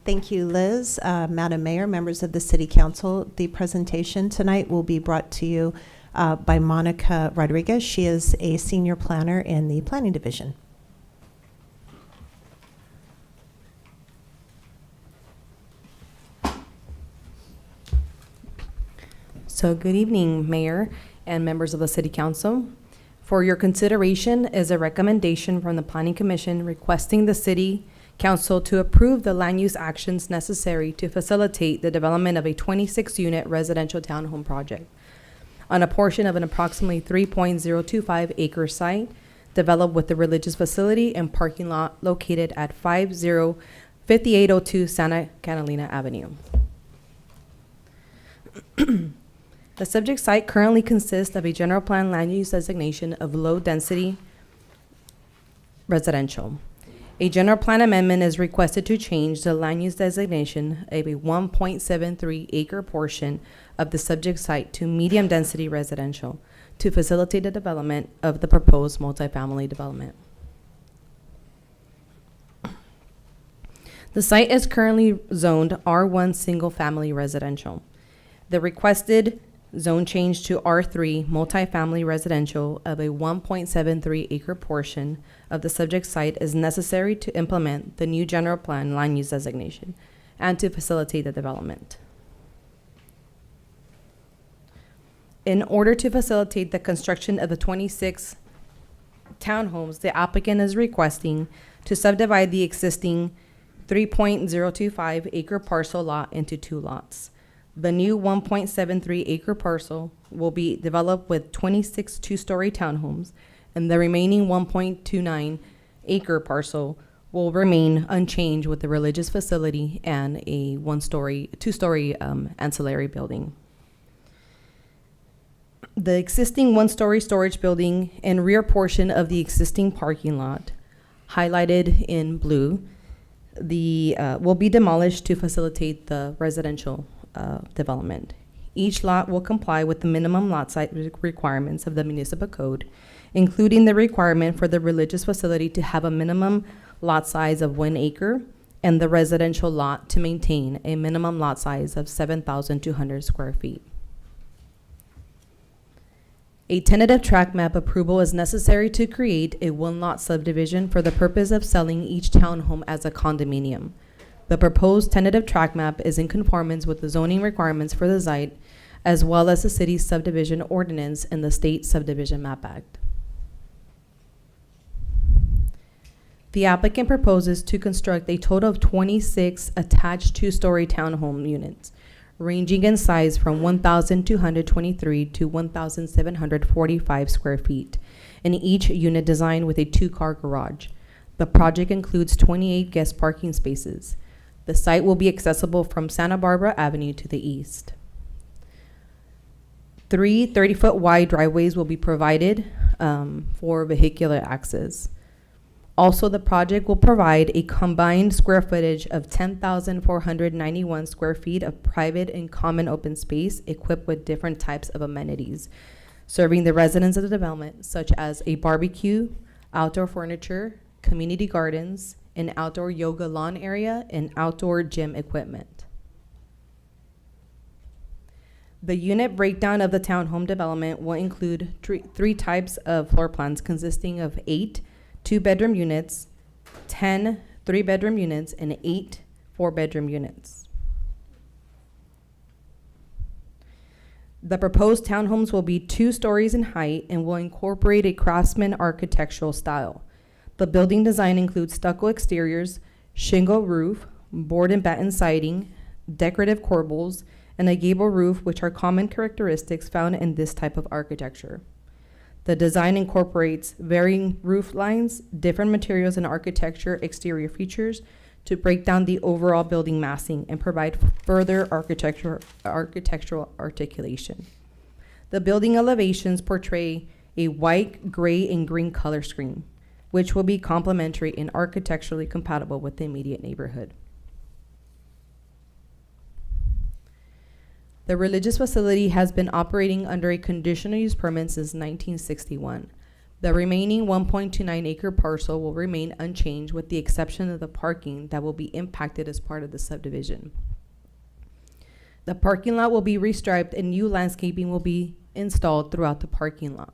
Thank you, Liz. Madam Mayor, members of the City Council, the presentation tonight will be brought to you by Monica Rodriguez. She is a senior planner in the Planning Division. So good evening, Mayor and members of the City Council. For your consideration is a recommendation from the Planning Commission requesting the City Council to approve the land use actions necessary to facilitate the development of a 26-unit residential townhome project on a portion of an approximately 3.025 acre site developed with the religious facility and parking lot located at 5802 Santa Catalina Avenue. The subject site currently consists of a general plan land use designation of low density residential. A general plan amendment is requested to change the land use designation of a 1.73 acre portion of the subject site to medium density residential to facilitate the development of the proposed multifamily development. The site is currently zoned R1 single family residential. The requested zone change to R3 multifamily residential of a 1.73 acre portion of the subject site is necessary to implement the new general plan land use designation and to facilitate the development. In order to facilitate the construction of the 26 townhomes, the applicant is requesting to subdivide the existing 3.025 acre parcel lot into 2 lots. The new 1.73 acre parcel will be developed with 26 two-story townhomes, and the remaining 1.29 acre parcel will remain unchanged with the religious facility and a two-story ancillary building. The existing one-story storage building and rear portion of the existing parking lot, highlighted in blue, will be demolished to facilitate the residential development. Each lot will comply with the minimum lot size requirements of the municipal code, including the requirement for the religious facility to have a minimum lot size of 1 acre and the residential lot to maintain a minimum lot size of 7,200 square feet. A tentative tract map approval is necessary to create a 1-lot subdivision for the purpose of selling each townhome as a condominium. The proposed tentative tract map is in conformance with the zoning requirements for the site, as well as the city's subdivision ordinance and the state subdivision map act. The applicant proposes to construct a total of 26 attached 2-story townhome units, ranging in size from 1,223 to 1,745 square feet, and each unit designed with a 2-car garage. The project includes 28 guest parking spaces. The site will be accessible from Santa Barbara Avenue to the east. 3 30-foot wide driveways will be provided for vehicular access. Also, the project will provide a combined square footage of 10,491 square feet of private and common open space equipped with different types of amenities, serving the residents of the development, such as a barbecue, outdoor furniture, community gardens, an outdoor yoga lawn area, and outdoor gym equipment. The unit breakdown of the townhome development will include 3 types of floor plans consisting of 8 2-bedroom units, 10 3-bedroom units, and 8 4-bedroom units. The proposed townhomes will be 2 stories in height and will incorporate a craftsman architectural style. The building design includes stucco exteriors, shingle roof, board and batten siding, decorative corbels, and a gable roof, which are common characteristics found in this type of architecture. The design incorporates varying roof lines, different materials and architecture exterior features to break down the overall building massing and provide further architectural articulation. The building elevations portray a white, gray, and green color scheme, which will be complementary and architecturally compatible with the immediate neighborhood. The religious facility has been operating under a conditional use permit since 1961. The remaining 1.29 acre parcel will remain unchanged with the exception of the parking that will be impacted as part of the subdivision. The parking lot will be restriped and new landscaping will be installed throughout the parking lot.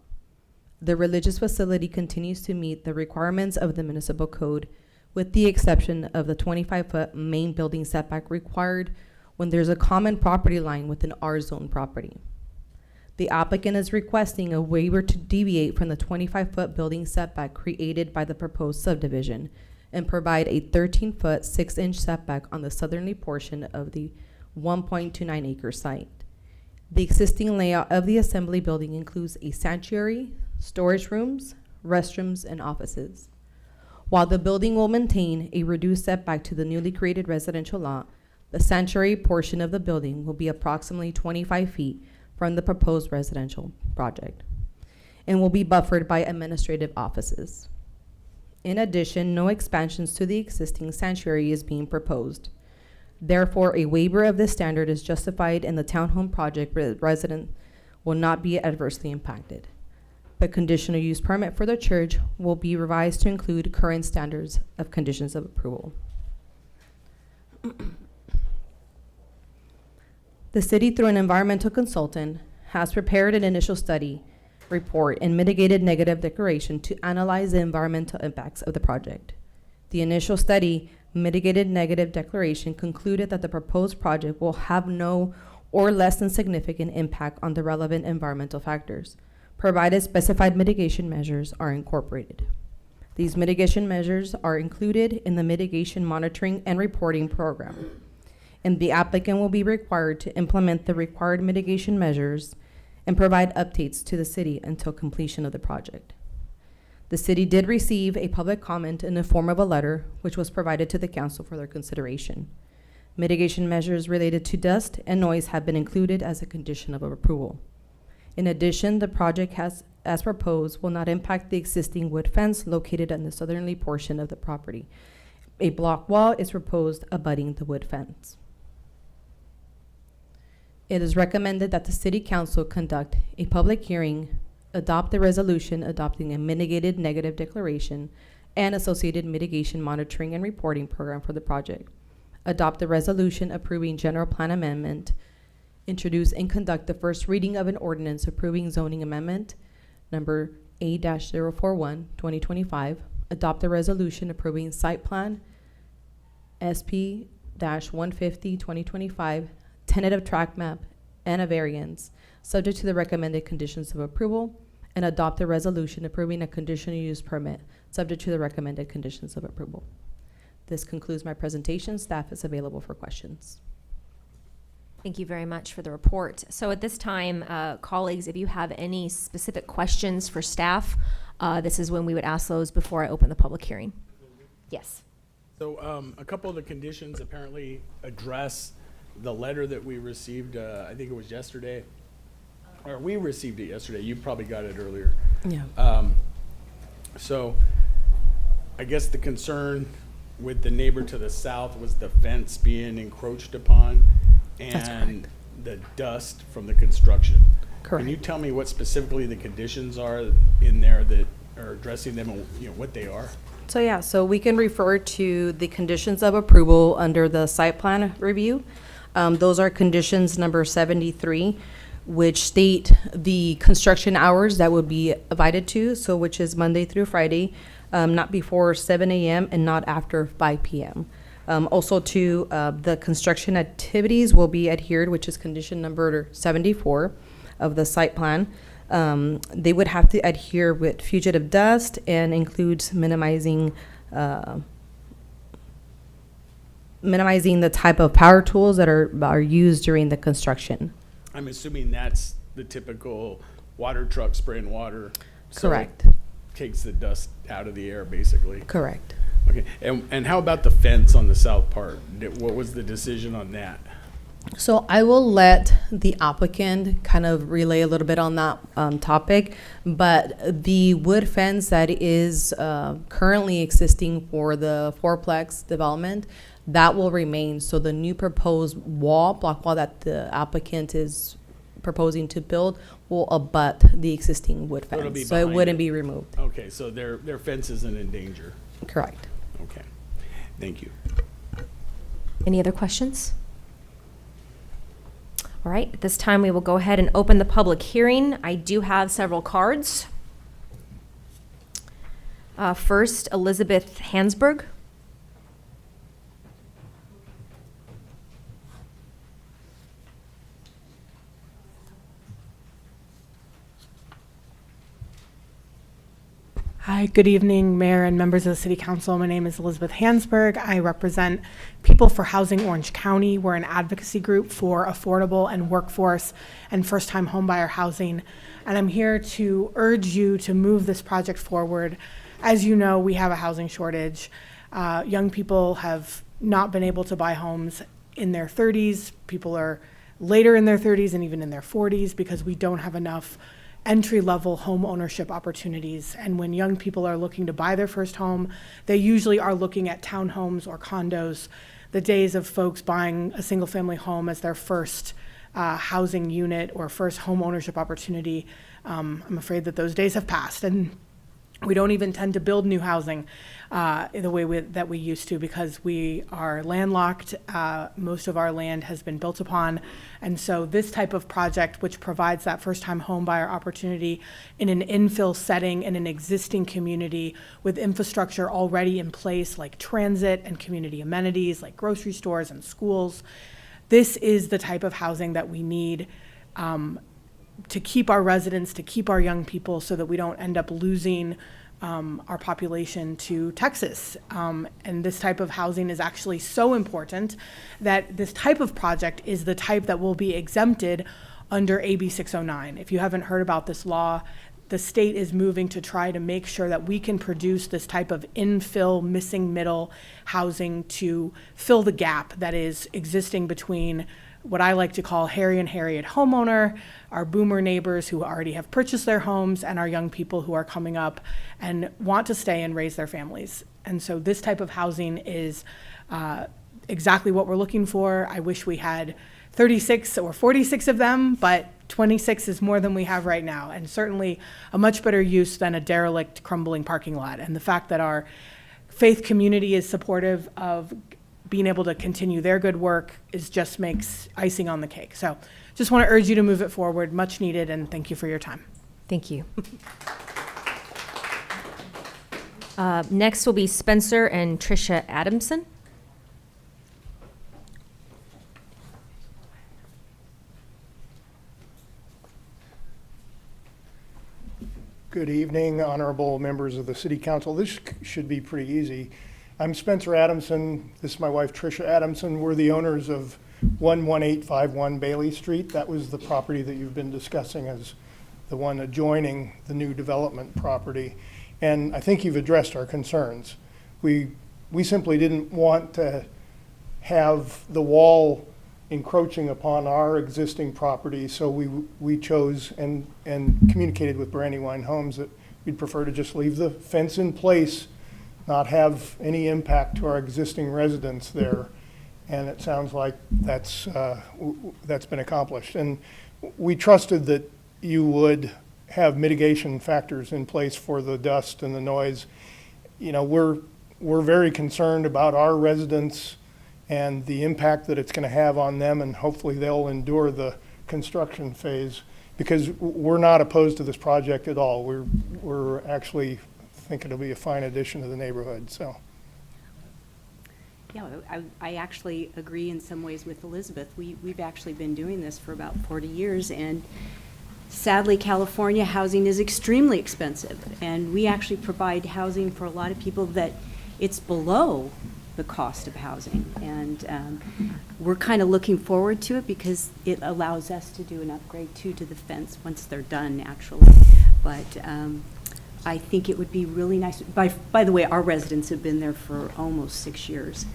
The religious facility continues to meet the requirements of the municipal code with the exception of the 25-foot main building setback required when there's a common property line with an R-zone property. The applicant is requesting a waiver to deviate from the 25-foot building setback created by the proposed subdivision and provide a 13-foot 6-inch setback on the southerly portion of the 1.29 acre site. The existing layout of the assembly building includes a sanctuary, storage rooms, restrooms, and offices. While the building will maintain a reduced setback to the newly created residential lot, the sanctuary portion of the building will be approximately 25 feet from the proposed residential project and will be buffered by administrative offices. In addition, no expansions to the existing sanctuary is being proposed. Therefore, a waiver of this standard is justified and the townhome project resident will not be adversely impacted. The conditional use permit for the church will be revised to include current standards of conditions of approval. The city, through an environmental consultant, has prepared an initial study report and mitigated negative declaration to analyze the environmental impacts of the project. The initial study mitigated negative declaration concluded that the proposed project will have no or less than significant impact on the relevant environmental factors, provided specified mitigation measures are incorporated. These mitigation measures are included in the mitigation monitoring and reporting program, and the applicant will be required to implement the required mitigation measures and provide updates to the city until completion of the project. The city did receive a public comment in the form of a letter, which was provided to the council for their consideration. Mitigation measures related to dust and noise have been included as a condition of approval. In addition, the project as proposed, will not impact the existing wood fence located on the southerly portion of the property. A block wall is proposed abutting the wood fence. It is recommended that the City Council conduct a public hearing, adopt the resolution adopting a mitigated negative declaration and associated mitigation monitoring and reporting program for the project, adopt the resolution approving general plan amendment, introduce and conduct the first reading of an ordinance approving zoning amendment number A-041, 2025, adopt the resolution approving site plan SP-150, 2025, tentative track map, and a variance, subject to the recommended conditions of approval, and adopt the resolution approving a conditional use permit, subject to the recommended conditions of approval. This concludes my presentation. Staff is available for questions. Thank you very much for the report. So at this time, colleagues, if you have any specific questions for staff, this is when we would ask those before I open the public hearing. Yes. So a couple of the conditions apparently address the letter that we received, I think it was yesterday, or we received it yesterday. You probably got it earlier. Yeah. So I guess the concern with the neighbor to the south was the fence being encroached upon and the dust from the construction. Correct. Can you tell me what specifically the conditions are in there that are addressing them and what they are? So yeah, so we can refer to the conditions of approval under the site plan review. Those are conditions number 73, which state the construction hours that would be abided to, so which is Monday through Friday, not before 7 a.m. and not after 5 p.m. Also to the construction activities will be adhered, which is condition number 74. of the site plan. They would have to adhere with fugitive dust and includes minimizing the type of power tools that are used during the construction. I'm assuming that's the typical water truck spraying water. so it Correct. Takes the dust out of the air, basically. Correct. Okay, and how about the fence on the south part? What was the decision on that? So I will let the applicant kind of relay a little bit on that topic, but the wood fence that is currently existing for the fourplex development, that will remain. So the new proposed block wall that the applicant is proposing to build will abut the existing wood So it'll be fence. So it behind wouldn't it. be removed. Okay, so their fence isn't in danger. Correct. Okay, thank you. Any other questions? All right, at this time, we will go ahead and open the public hearing. I do have several cards. First, Elizabeth Hansberg. Hi, good evening, Mayor and members of the City Council. My name is Elizabeth Hansberg. I represent People for Housing Orange County. We're an advocacy group for affordable and workforce and first-time homebuyer housing. And I'm here to urge you to move this project forward. As you know, we have a housing shortage. Young people have not been able to buy homes in their 30s. People are later in their 30s and even in their 40s because we don't have enough entry-level home ownership opportunities. And when young people are looking to buy their first home, they usually are looking at townhomes or condos. The days of folks buying a single-family home as their first housing unit or first home ownership opportunity, I'm afraid that those days have passed. And we don't even tend to build new housing in the way that we used to because we are landlocked. Most of our land has been built upon. And so this type of project, which provides that first-time home buyer opportunity in an infill setting in an existing community with infrastructure already in place like transit and community amenities like grocery stores and schools, this is the type of housing that we need to keep our residents, to keep our young people so that we don't end up losing our population to Texas. And this type of housing is actually so important that this type of project is the type that will be exempted under AB 609. If you haven't heard about this law, the state is moving to try to make sure that we can produce this type of infill, missing middle housing to fill the gap that is existing between what I like to call Harry and Harriet homeowner, our boomer neighbors who already have purchased their homes, and our young people who are coming up and want to stay and raise their families. And so this type of housing is exactly what we're looking for. I wish we had 36 or 46 of them, but 26 is more than we have right now, and certainly a much better use than a derelict, crumbling parking lot. And the fact that our faith community is supportive of being able to continue their good work just makes icing on the cake. So just want to urge you to move it forward, much needed, and thank you for your time. Thank you. Next will be Spencer and Tricia Adamson. Good evening, honorable members of the City Council. This should be pretty easy. I'm Spencer Adamson. This is my wife, Tricia Adamson. We're the owners of 11851 Bailey Street. That was the property that you've been discussing as the one adjoining the new development property. And I think you've addressed our concerns. We simply didn't want to have the wall encroaching upon our existing property, so we chose and communicated with Brandywine Homes that we'd prefer to just leave the fence in place, not have any impact to our existing residents there. And it sounds like that's been accomplished. And we trusted that you would have mitigation factors in place for the dust and the noise. You know, we're very concerned about our residents and the impact that it's going to have on them, and hopefully they'll endure the construction phase, because we're not opposed to this project at all. We're actually think it'll be a fine addition to the neighborhood. So, yeah, I actually agree in some ways with Elizabeth. We've actually been doing this for about 40 years, and Sadly, California housing is extremely expensive, and we actually provide housing for a lot of people that it's below the cost of housing. And we're kind of looking forward to it because it allows us to do an upgrade too to the fence once they're done, actually. But I think it would be really nice. By the way, our residents have been there for almost 6 years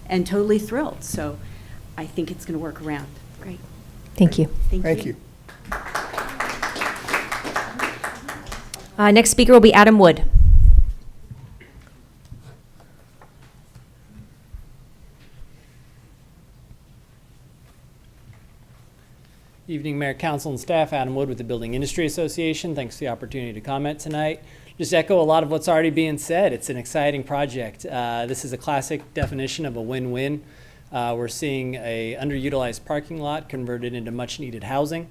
and totally thrilled. So I think it's going to work around. Great. Thank you. Thank you. Next speaker will be Adam Wood. Evening, Mayor, Council, and staff. Adam Wood with the Building Industry Association. Thanks for the opportunity to comment tonight. Just echo a lot of what's already being said. It's an exciting project. This is a classic definition of a win-win. We're seeing a underutilized parking lot converted into much-needed housing.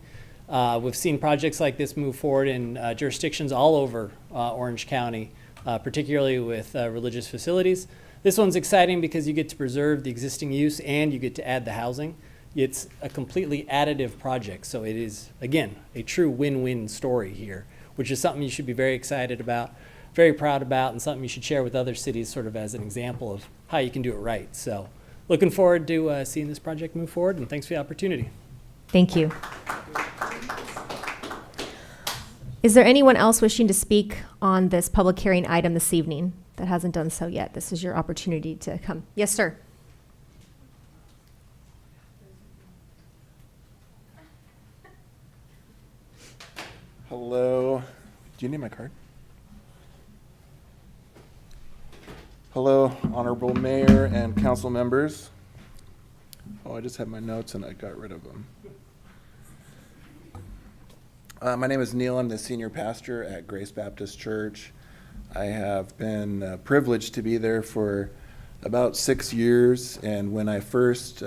We've seen projects like this move forward in jurisdictions all over Orange County, particularly with religious facilities. This one's exciting because you get to preserve the existing use and you get to add the housing. It's a completely additive project, so it is, again, a true win-win story here, which is something you should be very excited about, very proud about, and something you should share with other cities sort of as an example of how you can do it right. So looking forward to seeing this project move forward, and thanks for the opportunity. Thank you. Is there anyone else wishing to speak on this public hearing item this evening that hasn't done so yet? This is your opportunity to come. Yes, sir. Hello. Do you need my card? Hello, Honorable Mayor and council members. Oh, I just had my notes and I got rid of them. My name is Neil. I'm the senior pastor at Grace Baptist Church. I have been privileged to be there for about 6 years, and when I first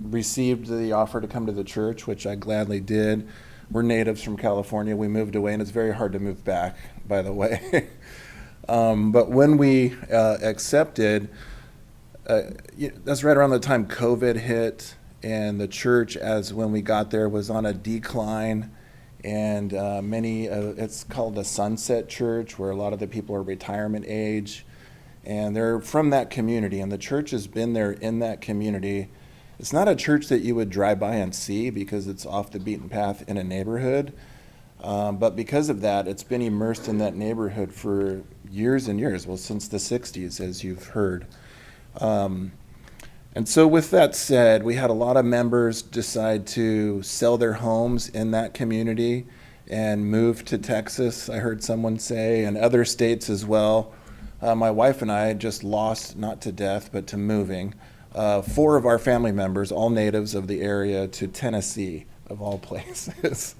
received the offer to come to the church, which I gladly did. We're natives from California. We moved away, and it's very hard to move back, by the way. But when we accepted, that's right around the time COVID hit, and the church, as when we got there, was on a decline. And it's called a sunset church, where a lot of the people are retirement age. And they're from that community, and the church has been there in that community. It's not a church that you would drive by and see because it's off the beaten path in a neighborhood. But because of that, it's been immersed in that neighborhood for years and years, well, since the 60s, as you've heard. And so with that said, we had a lot of members decide to sell their homes in that community and move to Texas, I heard someone say, and other states as well. My wife and I just lost, not to death, but to moving. 4 of our family members, all natives of the area, to Tennessee, of all places.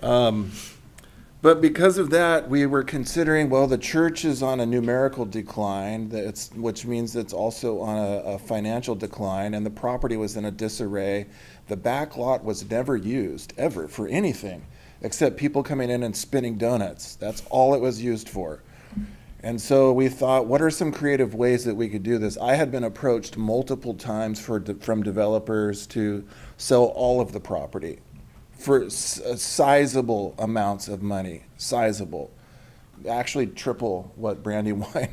But because of that, we were considering, well, the church is on a numerical decline, which means it's also on a financial decline, and the property was in a disarray. The back lot was never used, ever, for anything, except people coming in and spinning donuts. That's all it was used for. And so we thought, what are some creative ways that we could do this? I had been approached multiple times from developers to sell all of the property for sizable amounts of money, sizable, actually triple what Brandywine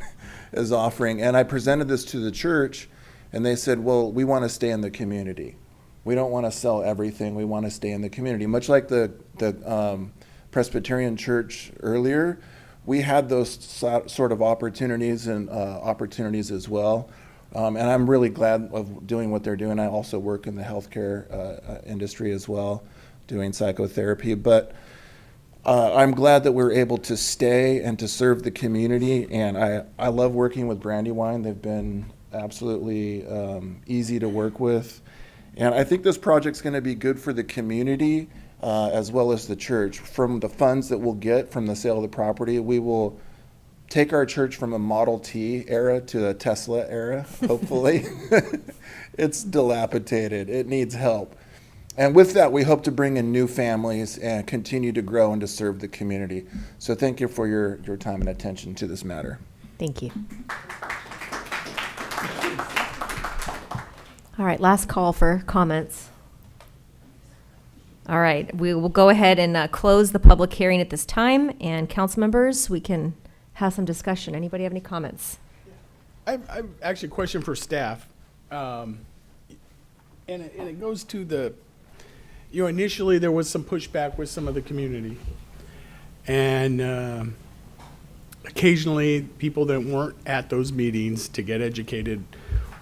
is offering. And I presented this to the church, and they said, well, we want to stay in the community. We don't want to sell everything. We want to stay in the community. Much like the Presbyterian church earlier, we had those sort of opportunities and opportunities as well. And I'm really glad of doing what they're doing. I also work in the healthcare industry as well, doing psychotherapy. But I'm glad that we're able to stay and to serve the community. And I love working with Brandywine. They've been absolutely easy to work with. And I think this project's going to be good for the community as well as the church. From the funds that we'll get from the sale of the property, we will take our church from a Model T era to a Tesla era, hopefully. It's dilapidated. It needs help. And with that, we hope to bring in new families and continue to grow and to serve the community. So thank you for your time and attention to this matter. Thank you. All right, last call for comments. All right, we will go ahead and close the public hearing at this time. And council members, we can have some discussion. Anybody have any comments? I've actually a question for staff. And it goes to the, initially there was some pushback with some of the community. And occasionally people that weren't at those meetings to get educated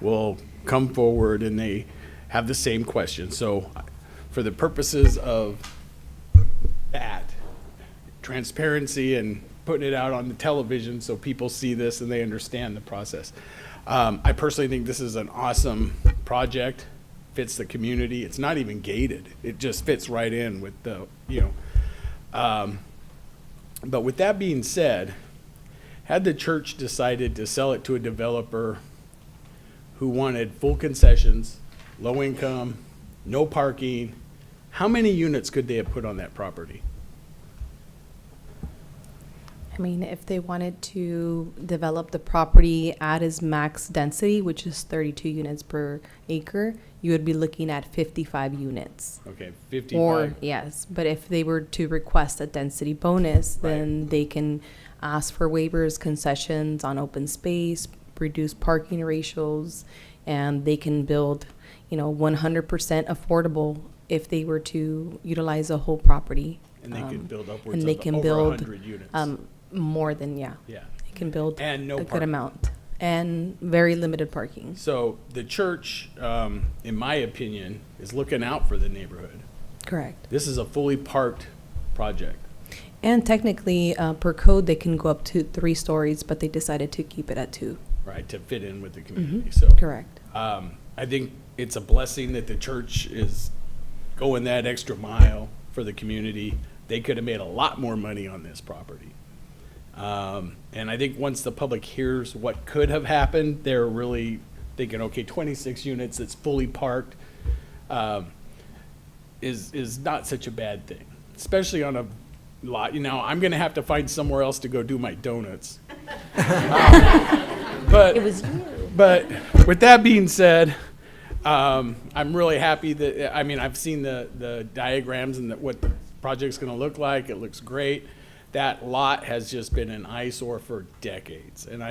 will come forward and they have the same question. So for the purposes of that, transparency and putting it out on the television so people see this and they understand the process. I personally think this is an awesome project, fits the community. It's not even gated. It just fits right in with the, but with that being said, had the church decided to sell it to a developer who wanted full concessions, low income, no parking, how many units could they have put on that property? I mean, if they wanted to develop the property at its max density, which is 32 units per acre, you would be looking at 55 units. Okay, 55. Or, yes, but if they were to request a density bonus, then they can ask for waivers, concessions on open space, reduce parking ratios, and they can build, 100% affordable if they were to utilize a whole property. And they can build upwards and they of can over build 100 units. More than, yeah. Yeah. They can build And no a good parking. amount. And very limited parking. So the church, in my opinion, is looking out for the neighborhood. Correct. This is a fully parked project. And technically, per code, they can go up to 3 stories, but they decided to keep it at 2. Right, to fit in with the community. Mhm. So Correct. I think it's a blessing that the church is going that extra mile for the community. They could have made a lot more money on this property. And I think once the public hears what could have happened, they're really thinking, okay, 26 units that's fully parked is not such a bad thing, especially on a lot. I'm going to have to find somewhere else to go do my donuts. But It was you. But with that being said, I'm really happy that, I've seen the diagrams and what the project's going to look like. It looks great. That lot has just been an eyesore for decades. And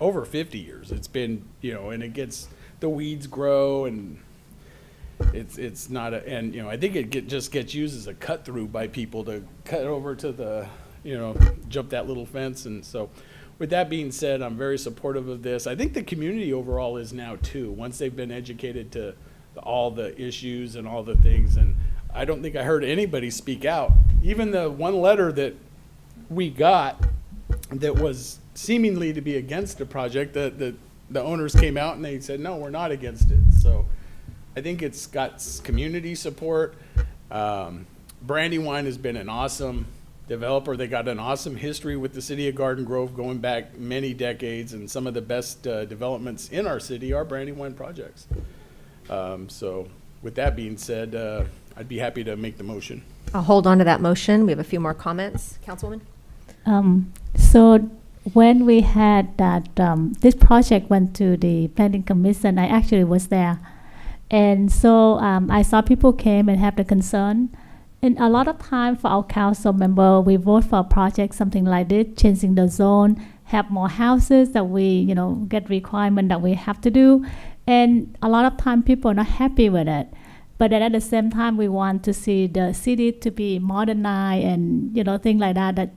over 50 years it's been, and it gets, the weeds grow and it's not I think it just gets used as a cut through by people to cut over to the, jump that little fence. And so with that being said, I'm very supportive of this. I think the community overall is now too, once they've been educated to all the issues and all the things. And I don't think I heard anybody speak out. Even the one letter that we got that was seemingly to be against the project, the owners came out and they said, no, we're not against it. So I think it's got community support. Brandywine has been an awesome developer. They got an awesome history with the city of Garden Grove going back many decades, and some of the best developments in our city are Brandywine projects. So with that being said, I'd be happy to make the motion. I'll hold on to that motion. We have a few more comments. Councilwoman? So when we had that, this project went to the planning commission, I actually was there. And so I saw people came and have the concern. And a lot of time for our council member, we vote for a project, something like this, changing the zone, have more houses that we, get requirement that we have to do. And a lot of time people are not happy with it. But then at the same time, we want to see the city to be modernized and, things like that.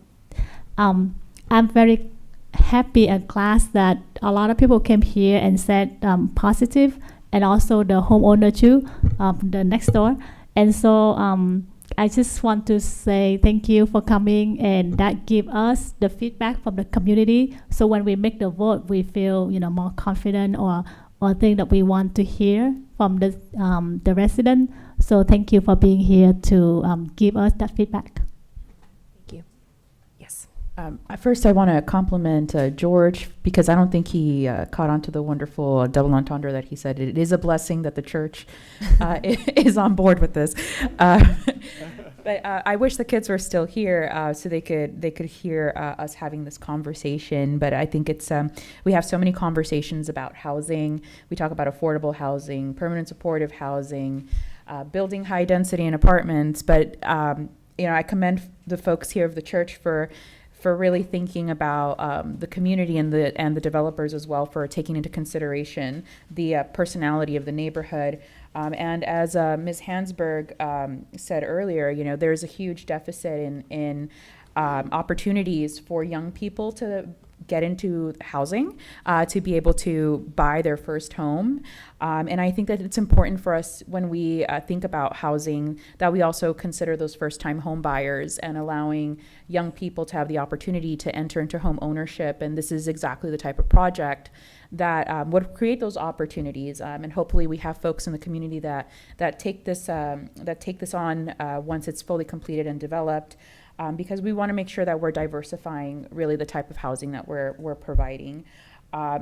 I'm very happy and glad that a lot of people came here and said positive, and also the homeowner too, the next door. And so I just want to say thank you for coming, and that give us the feedback from the community. So when we make the vote, we feel more confident or thing that we want to hear from the resident. So thank you for being here to give us that feedback. Thank you. Yes. First, I want to compliment George, because I don't think he caught on to the wonderful double entendre that he said. It is a blessing that the church is on board with this. But I wish the kids were still here so they could hear us having this conversation. But I think it's we have so many conversations about housing. We talk about affordable housing, permanent supportive housing. building high density in apartments. But I commend the folks here of the church for really thinking about the community and the developers as well, for taking into consideration the personality of the neighborhood. And as Ms. Hansberg said earlier, there's a huge deficit in opportunities for young people to get into housing, to be able to buy their first home. And I think that it's important for us, when we think about housing, that we also consider those first-time home buyers and allowing young people to have the opportunity to enter into home ownership. And this is exactly the type of project that would create those opportunities. And hopefully we have folks in the community that take this on once it's fully completed and developed. Because we want to make sure that we're diversifying really the type of housing that we're providing.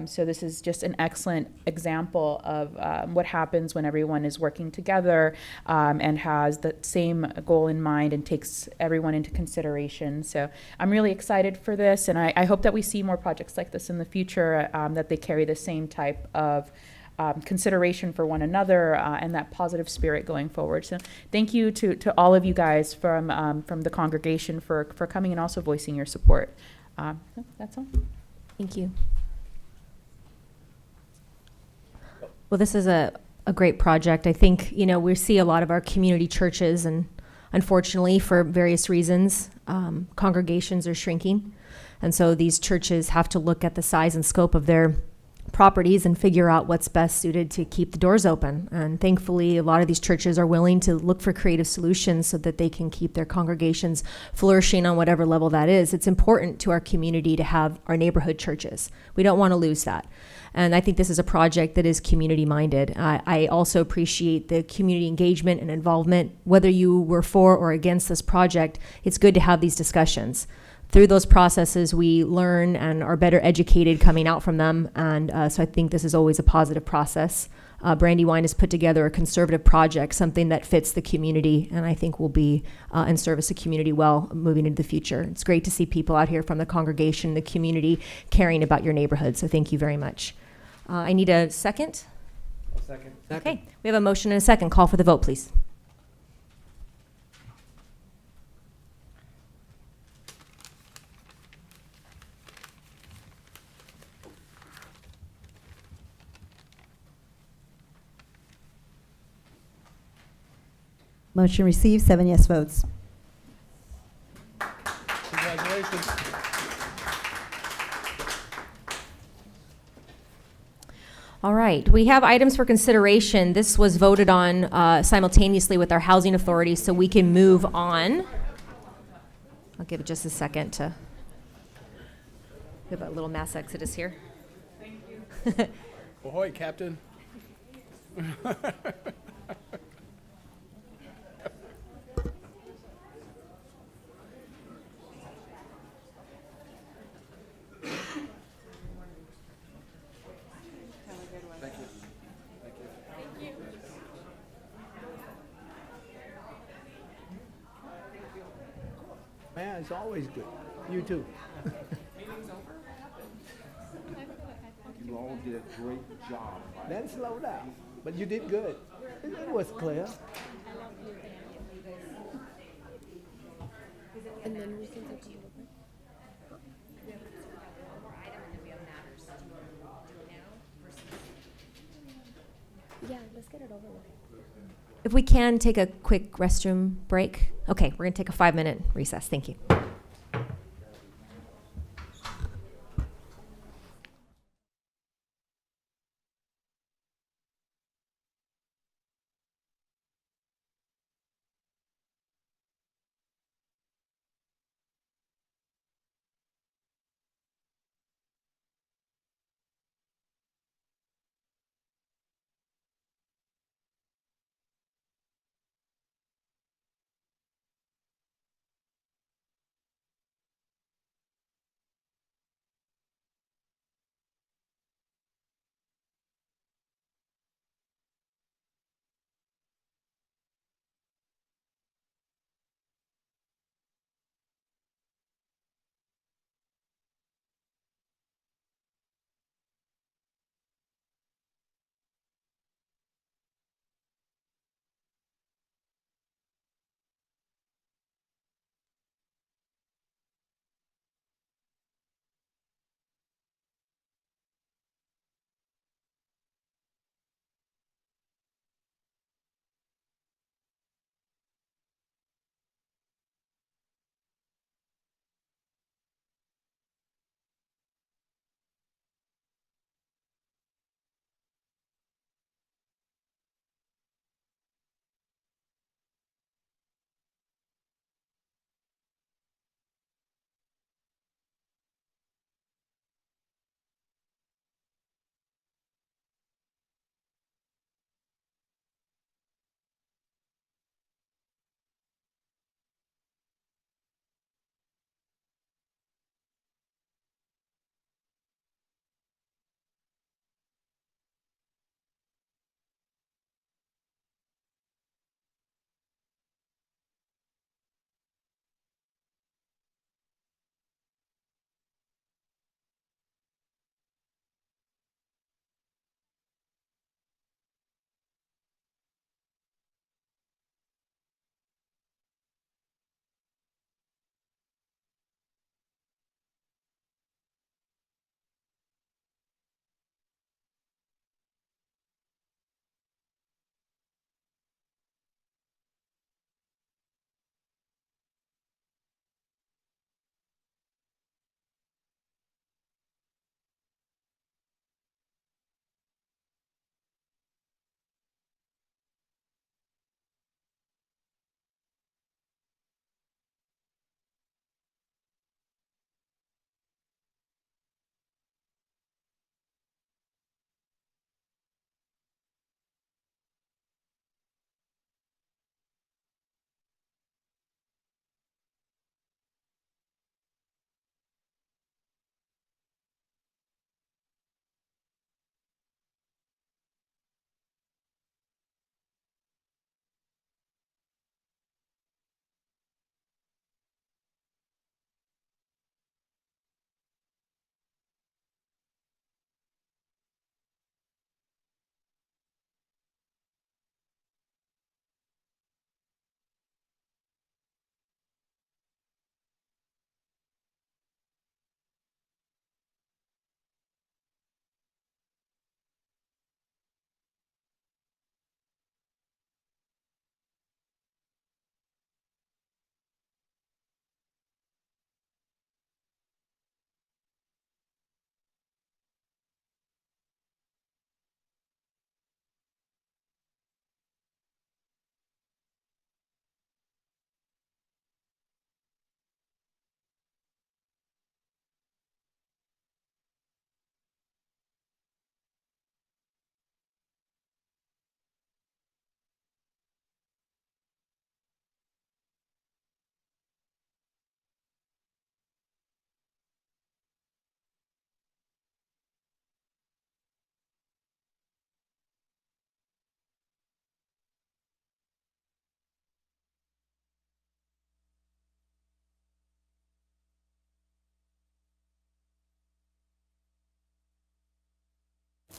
So this is just an excellent example of what happens when everyone is working together and has the same goal in mind and takes everyone into consideration. So I'm really excited for this, and I hope that we see more projects like this in the future, that they carry the same type of consideration for one another and that positive spirit going forward. So thank you to all of you guys from the congregation for coming and also voicing your support. That's all. Thank you. Well, this is a great project. I think, we see a lot of our community churches, and unfortunately, for various reasons, congregations are shrinking. And so these churches have to look at the size and scope of their properties and figure out what's best suited to keep the doors open. And thankfully, a lot of these churches are willing to look for creative solutions so that they can keep their congregations flourishing on whatever level that is. It's important to our community to have our neighborhood churches. We don't want to lose that. And I think this is a project that is community minded. I also appreciate the community engagement and involvement. Whether you were for or against this project, it's good to have these discussions. Through those processes, we learn and are better educated coming out from them. And so I think this is always a positive process. Brandywine has put together a conservative project, something that fits the community, and I think will be and service the community well moving into the future. It's great to see people out here from the congregation, the community, caring about your neighborhood. So thank you very much. I need a second. Second. Okay, we have a motion and a second. Call for the vote, please. Motion received, 7 yes votes. Congratulations. All right, we have items for consideration. This was voted on simultaneously with our housing authority, so we can move on. I'll give it just a second to give a little mass exodus here. Thank you. Ahoy, Captain. Man, it's always good. You too. You all did a great job. Then slow down. But you did good. It was clear. And then we can continue. Yeah, let's get it over with. If we can take a quick restroom break. Okay, we're going to take a 5-minute recess. Thank you.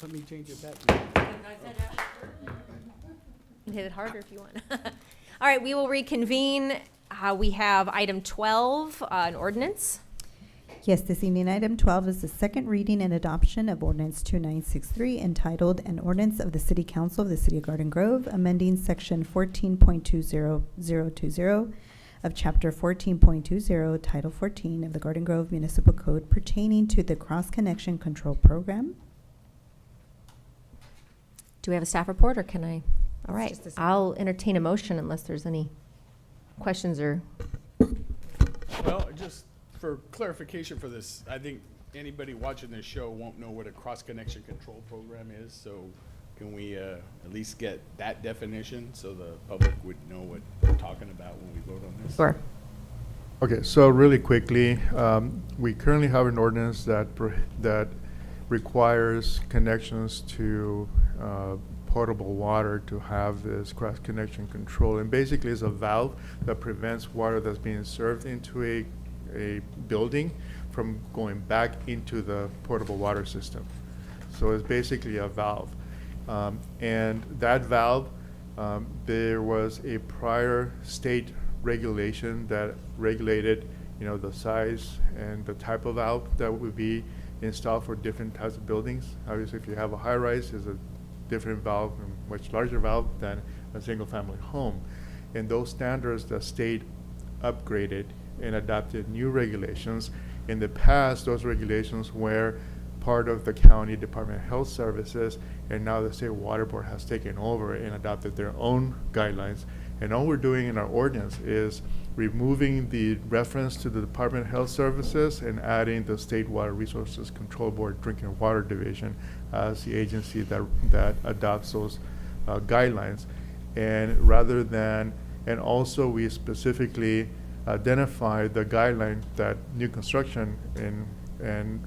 Let me change it back. You can hit it harder if you want. All right, we will reconvene. We have item 12, an ordinance. Yes, this evening, item 12 is the second reading and adoption of ordinance 2963 entitled An Ordinance of the City Council of the City of Garden Grove, amending section 14.20020 of chapter 14.20, title 14 of the Garden Grove Municipal Code pertaining to the cross-connection control program. Do we have a staff report, or can I? All right, just a- I'll entertain a motion unless there's any questions or. Well, just for clarification for this, I think anybody watching this show won't know what a cross-connection control program is, so can we at least get that definition so the public would know what we're talking about when we vote on this? Sure. Okay, so really quickly, we currently have an ordinance that requires connections to potable water to have this cross-connection control. And basically it's a valve that prevents water that's being served into a building from going back into the potable water system. So it's basically a valve. And that valve, there was a prior state regulation that regulated, the size and the type of valve that would be installed for different types of buildings. Obviously, if you have a high-rise, it's a different valve, a much larger valve than a single-family home. And those standards, the state upgraded and adopted new regulations. In the past, those regulations were part of the county Department of Health Services, and now the State Water Board has taken over and adopted their own guidelines. And all we're doing in our ordinance is removing the reference to the Department of Health Services and adding the State Water Resources Control Board Drinking Water Division as the agency that adopts those guidelines. And rather than, and also we specifically identify the guideline that new construction and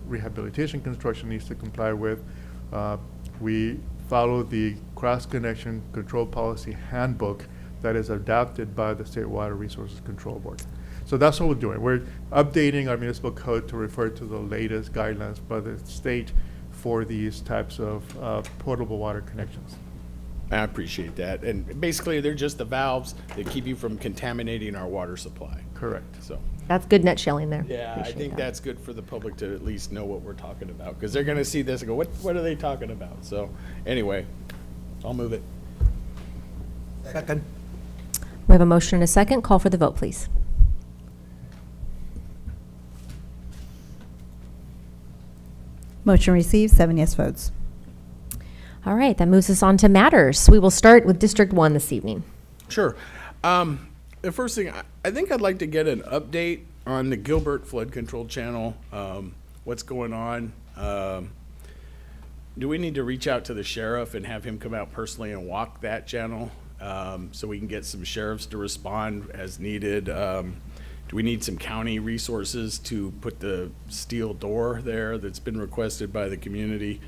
rehabilitation construction needs to comply with. We follow the cross-connection control policy handbook that is adopted by the State Water Resources Control Board. So that's what we're doing. We're updating our municipal code to refer to the latest guidelines by the state for these types of potable water connections. I appreciate that. And basically, they're just the valves that keep you from contaminating our water supply. Correct. So. That's good nutshelling there. Yeah, I Appreciate think that. that's good for the public to at least know what we're talking about, because they're gonna see this and go, what are they talking about? So, anyway, I'll move it. Second. We have a motion and a second. Call for the vote, please. Motion received, 7 yes votes. All right, that moves us on to matters. We will start with District 1 this evening. Sure. The first thing, I think I'd like to get an update on the Gilbert Flood Control Channel. What's going on? Do we need to reach out to the sheriff and have him come out personally and walk that channel so we can get some sheriffs to respond as needed? Do we need some county resources to put the steel door there that's been requested by the community?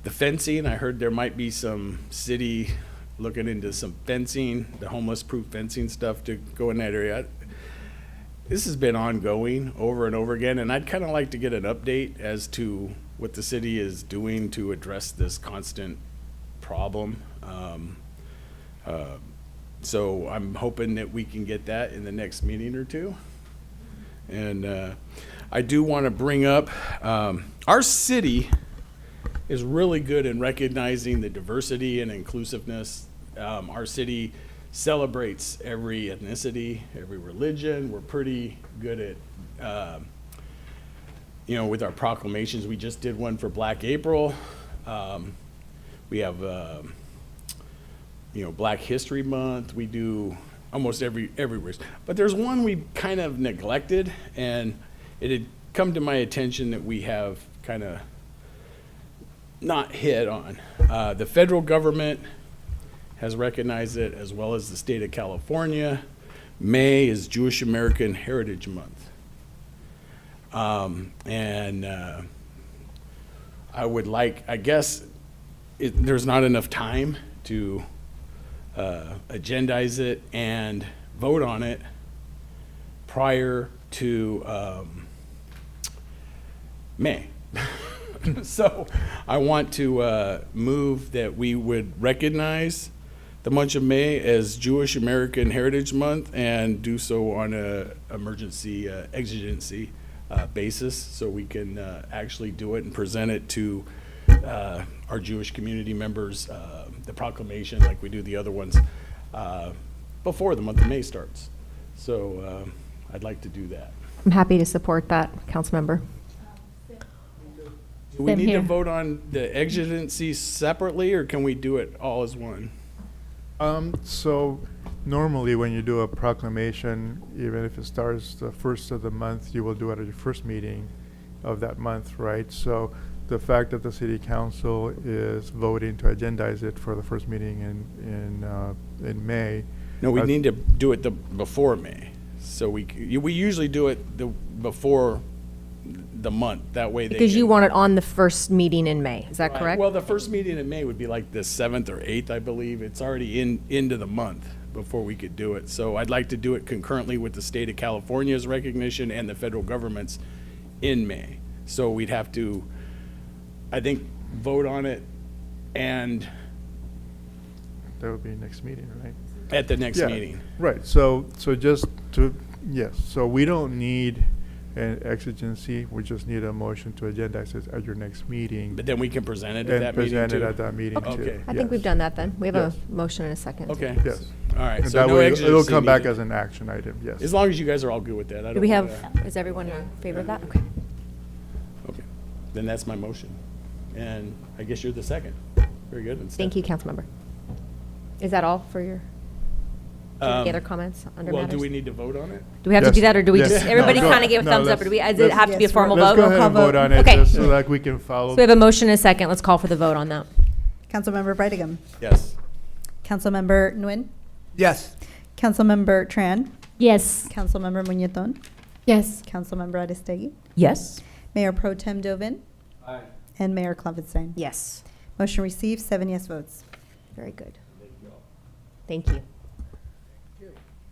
The fencing, I heard there might be some city looking into some fencing, the homeless-proof fencing stuff to go in that area. This has been ongoing over and over again, and I'd kind of like to get an update as to what the city is doing to address this constant problem. So I'm hoping that we can get that in the next meeting or two. And I do want to bring up, our city is really good in recognizing the diversity and inclusiveness. Our city celebrates every ethnicity, every religion. We're pretty good at, with our proclamations. We just did one for Black April. We have, Black History Month. We do almost everywhere. But there's one we kind of neglected, and it had come to my attention that we have kind of not hit on. The federal government has recognized it, as well as the state of California. May is Jewish American Heritage Month. I would like, I guess, there's not enough time to agendize it and vote on it prior to May. So I want to move that we would recognize the month of May as Jewish American Heritage Month and do so on a emergency exigency basis, so we can actually do it and present it to our Jewish community members, the proclamation like we do the other ones, before the month of May starts. So I'd like to do that. I'm happy to support that, Councilmember. Do we Same need to here. vote on the exigency separately, or can we do it all as one? So normally when you do a proclamation, even if it starts the first of the month, you will do it at your first meeting of that month, right? So the fact that the city council is voting to agendize it for the first meeting in May. No, we need to do it before May. So we usually do it before the month. That way they Because you can- want it on the first meeting in May, is that Right. correct? Well, the first meeting in May would be like the 7th or 8th, I believe. It's already into the month before we could do it. So I'd like to do it concurrently with the state of California's recognition and the federal government's in May. So we'd have to, I think, vote on it and That would be next meeting, right? at the next Yeah, meeting. Right, so just to, yes, so we don't need an exigency, we just need a motion to agendize it at your next meeting. But then we can present it at that And meeting present it too? at that meeting too. Okay. I think yes. we've done that then. We have Yes. a motion and a second. Okay. Yes. All right. And So that no way, it'll exigency come back needed. as an action item, yes. As long as you guys are all good with that. I Do don't we wanna- have, is everyone in favor of that? Okay. Okay, then that's my motion. And I guess you're the second. Very good. And Thank you, Councilmember. Is that all for your, do you have any other comments under Well, matters? do we need to vote on it? Do we have to do Yes. that, or do we Yes. just, No, everybody go- kind of gave a no, thumbs up, let's- or do we, does it let's- have to be a Yes, formal Let's vote? go Roll ahead call and vote vote. on it, Okay. just so that we can follow. So we have a motion and a second. Let's call for the vote on that. Councilmember Brightingham. Yes. Councilmember Nguyen. Yes. Councilmember Tran. Yes. Councilmember Muñetón. Yes. Councilmember Aristegui. Yes. Mayor Pro Tem Dovin. Aye. And Mayor Klopfenstein. Yes. Motion received, 7 yes votes. Very good. Thank you.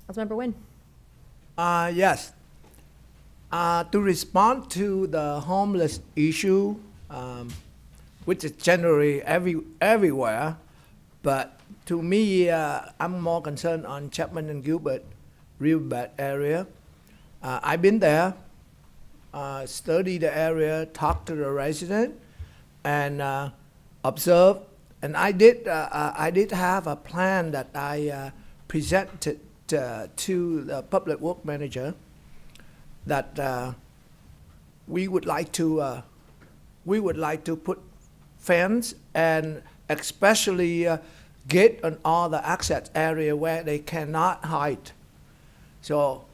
Councilmember Nguyen. Yes. To respond to the homeless issue, which is generally everywhere, but to me, I'm more concerned on Chapman and Gilbert, Riverbed area. I've been there, studied the area, talked to the resident, and observed. And I did have a plan that I presented to the public work manager that we would like to put fence and especially gate on all the access area where they cannot hide. So,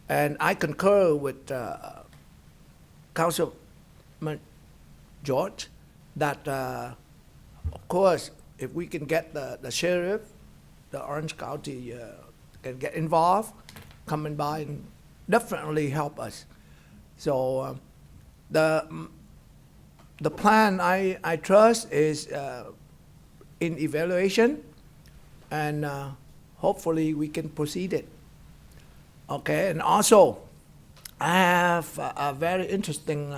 and I concur with Councilman George that of course if we can get the sheriff, the Orange County can get involved, coming by and definitely help us. So the plan I trust is in evaluation, and hopefully we can proceed it. Okay, and also I have a very interesting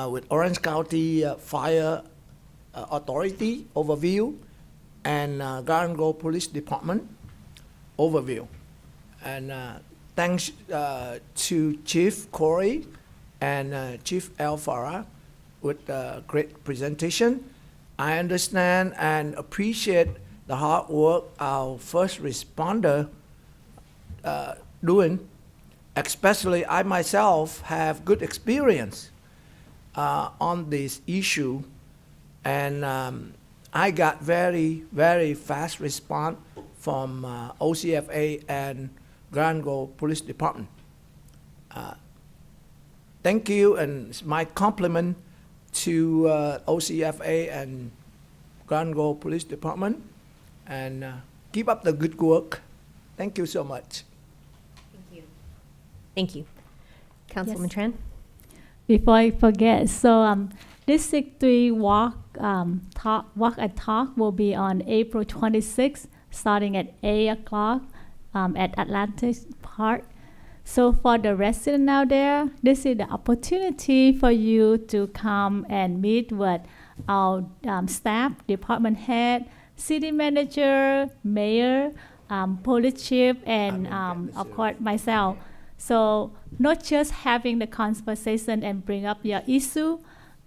with Orange County Fire Authority overview and Garden Grove Police Department overview. And thanks to Chief Corey and Chief El Farah with a great presentation. I understand and appreciate the hard work our first responder doing. Especially I myself have good experience on this issue, and I got very, very fast response from OCFA and Grand Grove Police Department. Thank you, and it's my compliment to OCFA and Grand Grove Police Department, and keep up the good work. Thank you so much. Thank you. Councilwoman Tran? Before I forget, so District 3 Walk and Talk will be on April 26th, starting at 8 o'clock at Atlantic Park. So for the resident out there, this is the opportunity for you to come and meet with our staff, department head, city manager, mayor, police chief, and of course myself. So not just having the conversation and bring up your issue.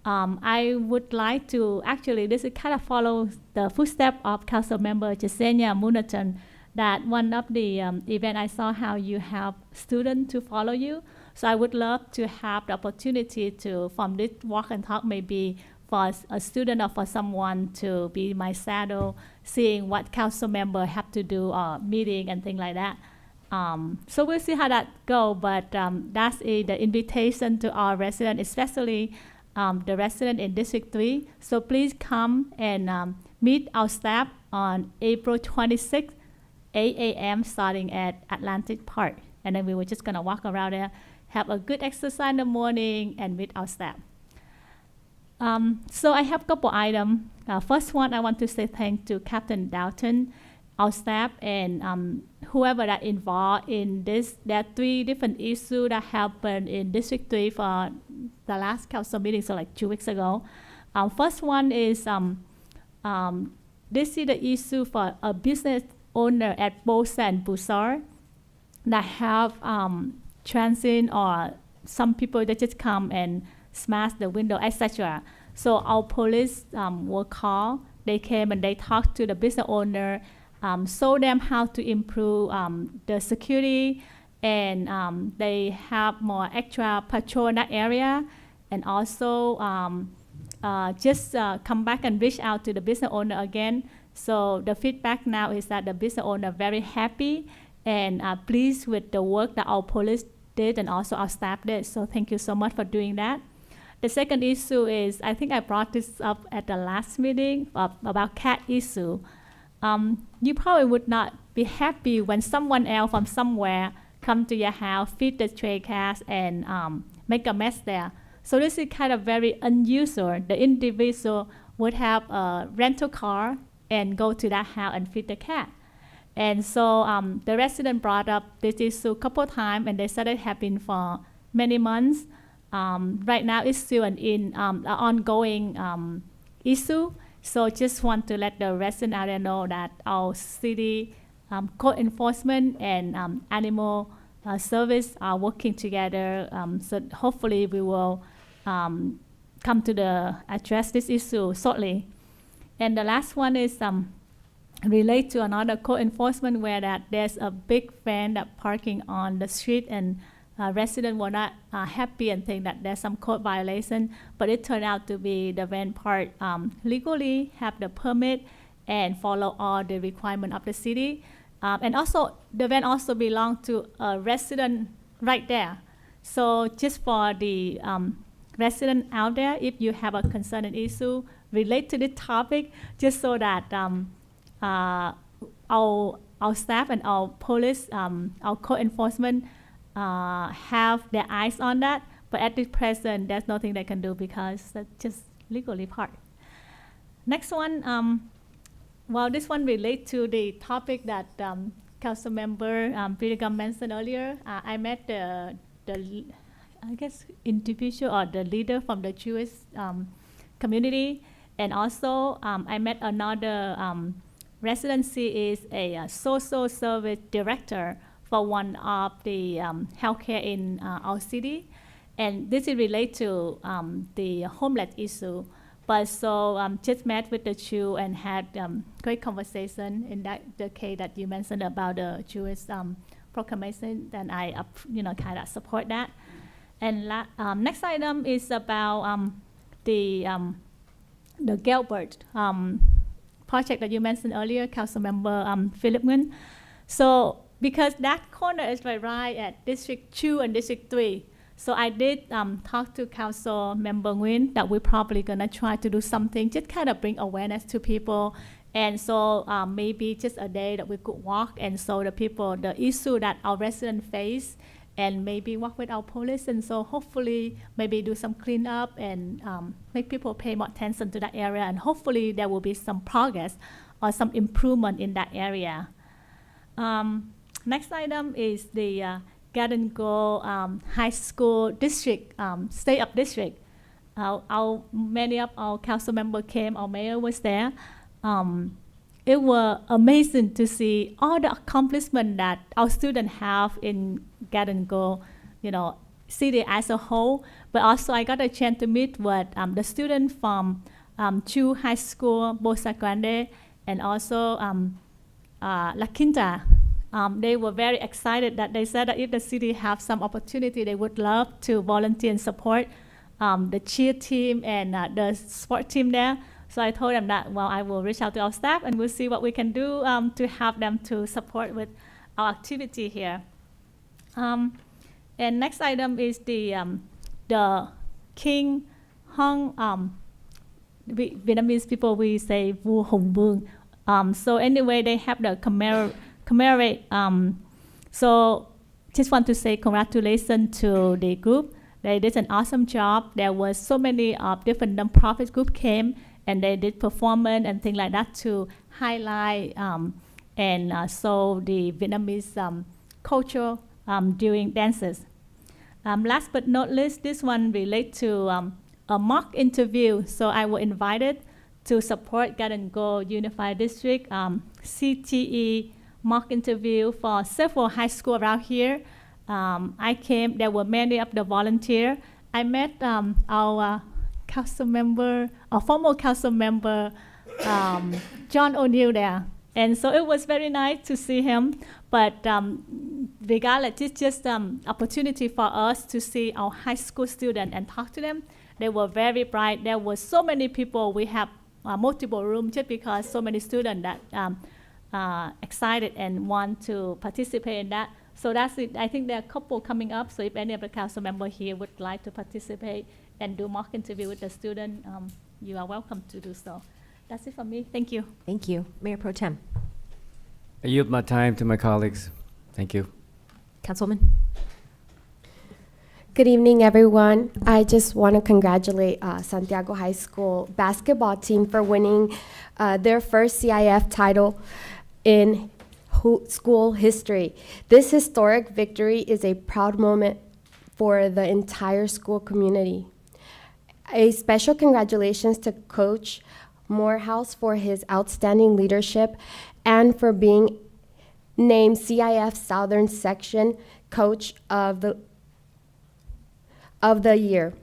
I would like to actually, this is kind of follow the footsteps of Council Member Jasenia Munaton, that one of the event I saw how you have students to follow you. So I would love to have the opportunity to, from this walk and talk, maybe for a student or for someone to be my shadow, seeing what council member have to do or meeting and things like that. So we'll see how that go, but that's the invitation to our residents, especially the resident in District 3. So please come and meet our staff on April 26th, 8 a.m. starting at Atlantic Park. And then we were just gonna walk around there, have a good exercise in the morning and meet our staff. So I have a couple items. First one, I want to say thanks to Captain Dalton, our staff, and whoever that involved in this. There are 3 different issues that happened in District 3 for the last council meeting, so like 2 weeks ago. First one is this is the issue for a business owner at Bosa and Busar that have transient or some people that just come and smash the window, etc. So our police were called. They came and they talked to the business owner, show them how to improve the security, and they have more extra patrol in that area, and also just come back and reach out to the business owner again. So the feedback now is that the business owner very happy and pleased with the work that our police did and also our staff did. So thank you so much for doing that. The second issue is, I think I brought this up at the last meeting about cat issue. You probably would not be happy when someone else from somewhere come to your house, feed the stray cats, and make a mess there. So this is kind of very unusual. The individual would have a rental car and go to that house and feed the cat. And so the resident brought up this issue a couple of times, and they said it happened for many months. Right now it's still an ongoing issue. So just want to let the resident out there know that our city code enforcement and animal service are working together. So hopefully we will come to address this issue shortly. And the last one is relate to another code enforcement where that there's a big van that parking on the street, and residents were not happy and think that there's some code violation, but it turned out to be the van park legally, have the permit and follow all the requirement of the city. And also the van also belonged to a resident right there. So just for the resident out there, if you have a concern and issue relate to this topic, just so that our staff and our police, our code enforcement have their eyes on that. But at the present, there's nothing they can do because that's just legally part. Next one, well, this one relates to the topic that Council Member Birigam mentioned earlier. I met the I guess individual or the leader from the Jewish community, and also I met another residency is a social service director for one of the healthcare in our city, and this is related to the homeless issue. But so just met with the Jew and had great conversation in the case that you mentioned about the Jewish proclamation. Then I kind of support that. And next item is about the Gilbert project that you mentioned earlier, Councilmember Philip Nguyen. So because that corner is right at District 2 and District 3, so I did talk to Council Member Nguyen that we're probably gonna try to do something, just kind of bring awareness to people. And so maybe just a day that we could walk, and so the people, the issue that our residents face, and maybe work with our police, and so hopefully maybe do some cleanup and make people pay more attention to that area, and hopefully there will be some progress or some improvement in that area. Next item is the Garden Grove High School district, state of district. Many of our council members came, our mayor was there. It was amazing to see all the accomplishment that our students have in Garden Grove, city as a whole. But also I got a chance to meet with the students from Chu High School, Bosa Grande, and also La Quinta. They were very excited that they said that if the city have some opportunity, they would love to volunteer and support the cheer team and the sport team there. So I told them that, I will reach out to our staff and we'll see what we can do to help them to support with our activity here. And next item is the King Hong, Vietnamese people, we say Vu Hồng Vương. So anyway, they have the commemorate. So just want to say congratulations to the group. They did an awesome job. There was so many different nonprofit groups came and they did performance and things like that to highlight and so the Vietnamese culture during dances. Last but not least, this one relates to a mock interview. So I was invited to support Garden Grove Unified District CTE mock interview for several high schools around here. I came, there were many of the volunteers. I met our council member, a former council member, John O'Neill there. And so it was very nice to see him. But regardless, it's just opportunity for us to see our high school students and talk to them. They were very bright. There were so many people. We have multiple rooms just because so many students that excited and want to participate in that. So that's it. I think there are a couple coming up. So if any of the council members here would like to participate and do mock interview with the student, you are welcome to do so. That's it for me. Thank you. Thank you. Mayor Pro Tem. I yield my time to my colleagues. Thank you. Councilwoman. Good evening, everyone. I just want to congratulate Santiago High School basketball team for winning their first CIF title in school history. This historic victory is a proud moment for the entire school community. A special congratulations to Coach Morehouse for his outstanding leadership and for being named CIF Southern Section Coach of the Year.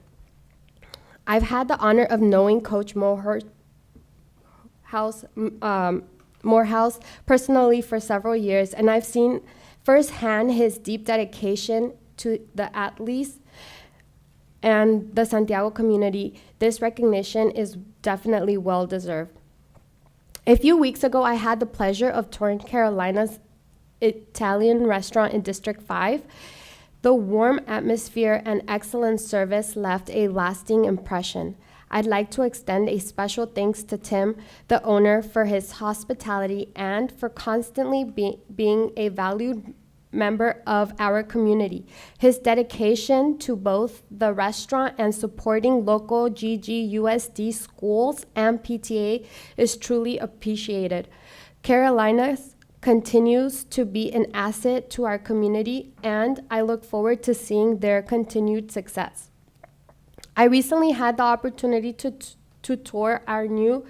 I've had the honor of knowing Coach Morehouse personally for several years, and I've seen firsthand his deep dedication to the athletes and the Santiago community. This recognition is definitely well deserved. A few weeks ago, I had the pleasure of touring Carolina's Italian restaurant in District 5. The warm atmosphere and excellent service left a lasting impression. I'd like to extend a special thanks to Tim, the owner, for his hospitality and for constantly being a valued member of our community. His dedication to both the restaurant and supporting local GGUSD schools and PTA is truly appreciated. Carolina's continues to be an asset to our community, and I look forward to seeing their continued success. I recently had the opportunity to tour our new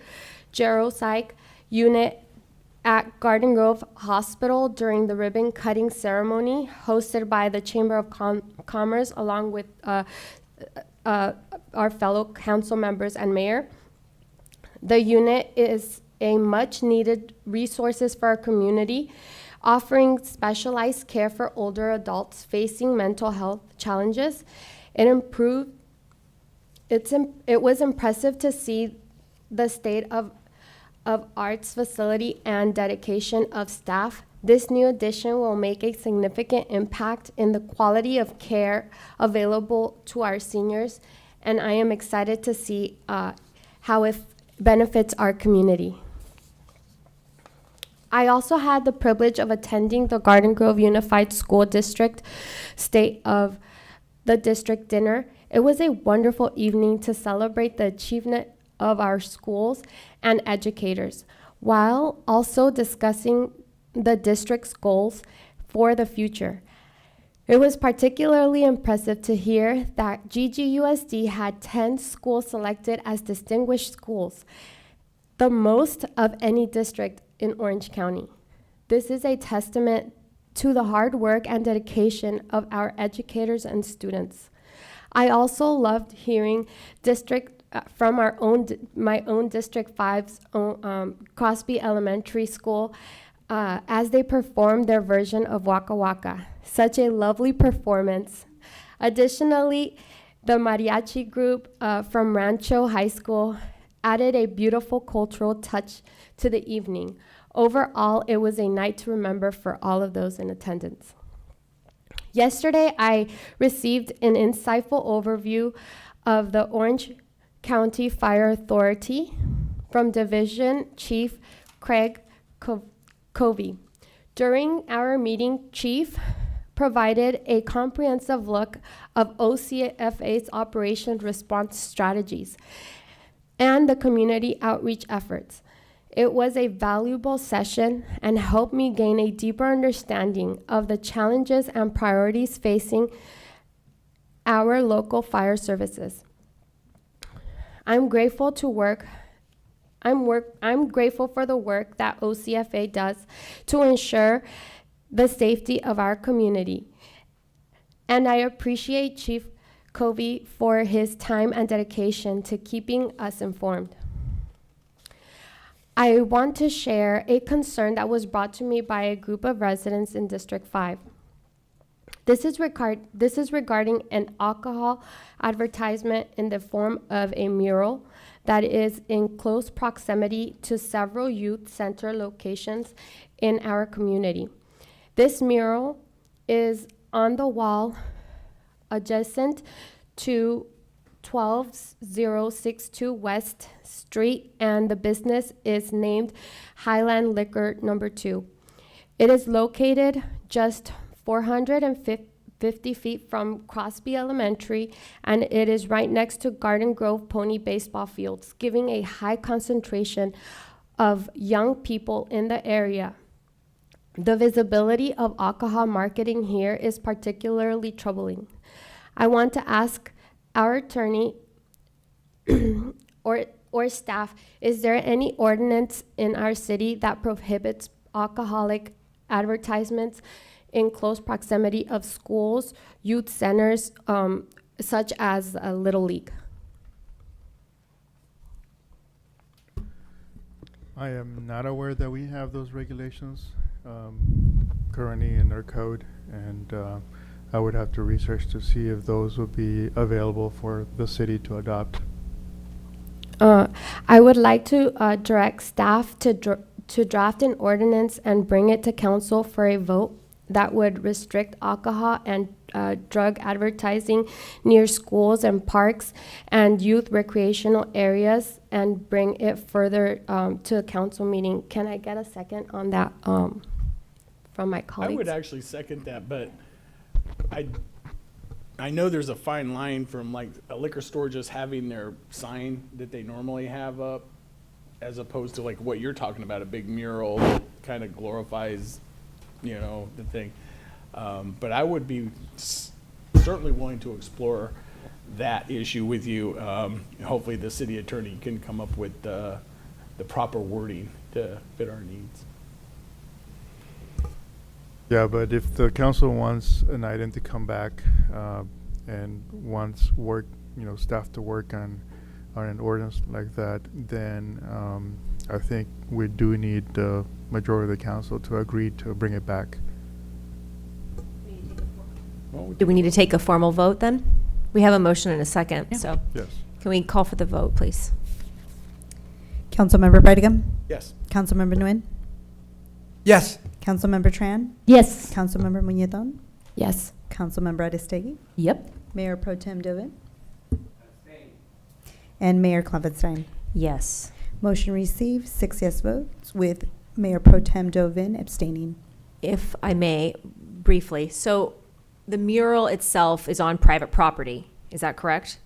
geropsych unit at Garden Grove Hospital during the ribbon cutting ceremony hosted by the Chamber of Commerce along with our fellow council members and mayor. The unit is a much needed resources for our community, offering specialized care for older adults facing mental health challenges. It was impressive to see the state of arts facility and dedication of staff. This new addition will make a significant impact in the quality of care available to our seniors, and I am excited to see how it benefits our community. I also had the privilege of attending the Garden Grove Unified School District State of the District Dinner. It was a wonderful evening to celebrate the achievement of our schools and educators, while also discussing the district's goals for the future. It was particularly impressive to hear that GGUSD had 10 schools selected as distinguished schools, the most of any district in Orange County. This is a testament to the hard work and dedication of our educators and students. I also loved hearing from my own District 5's Crosby Elementary School as they performed their version of Waka Waka. Such a lovely performance. Additionally, the mariachi group from Rancho High School added a beautiful cultural touch to the evening. Overall, it was a night to remember for all of those in attendance. Yesterday, I received an insightful overview of the Orange County Fire Authority from Division Chief Craig Covey. During our meeting, Chief provided a comprehensive look of OCFA's operation response strategies and the community outreach efforts. It was a valuable session and helped me gain a deeper understanding of the challenges and priorities facing our local fire services. I'm grateful for the work that OCFA does to ensure the safety of our community. And I appreciate Chief Covey for his time and dedication to keeping us informed. I want to share a concern that was brought to me by a group of residents in District 5. This is regarding an alcohol advertisement in the form of a mural that is in close proximity to several youth center locations in our community. This mural is on the wall adjacent to 12062 West Street, and the business is named Highland Liquor No. 2. It is located just 450 feet from Crosby Elementary, and it is right next to Garden Grove Pony baseball fields, giving a high concentration of young people in the area. The visibility of alcohol marketing here is particularly troubling. I want to ask our attorney or staff, is there any ordinance in our city that prohibits alcoholic advertisements in close proximity of schools, youth centers, such as a Little League? I am not aware that we have those regulations currently in our code, and I would have to research to see if those would be available for the city to adopt. I would like to direct staff to draft an ordinance and bring it to council for a vote that would restrict alcohol and drug advertising near schools and parks and youth recreational areas, and bring it further to a council meeting. Can I get a second on that from my colleagues? I would actually second that, but I know there's a fine line from like a liquor store just having their sign that they normally have up, as opposed to like what you're talking about, a big mural that kind of glorifies, you know, the thing. But I would be certainly willing to explore that issue with you. Hopefully the city attorney can come up with the proper wording to fit our needs. Yeah, but if the council wants an item to come back and wants staff to work on an ordinance like that, then I think we do need the majority of the council to agree to bring it back. Do we need to take a formal vote then? We have a motion and a second, so. Yes. Can we call for the vote, please? Councilmember Brigham? Yes. Councilmember Nguyen? Yes. Councilmember Tran? Yes. Councilmember Muñetón? Yes. Councilmember Aristegui? Yep. Mayor Pro Tem Dovin? And Mayor Klopfenstein. Yes. Motion received, 6 yes votes, with Mayor Pro Tem Dovin abstaining. If I may, briefly, so the mural itself is on private property, is that correct?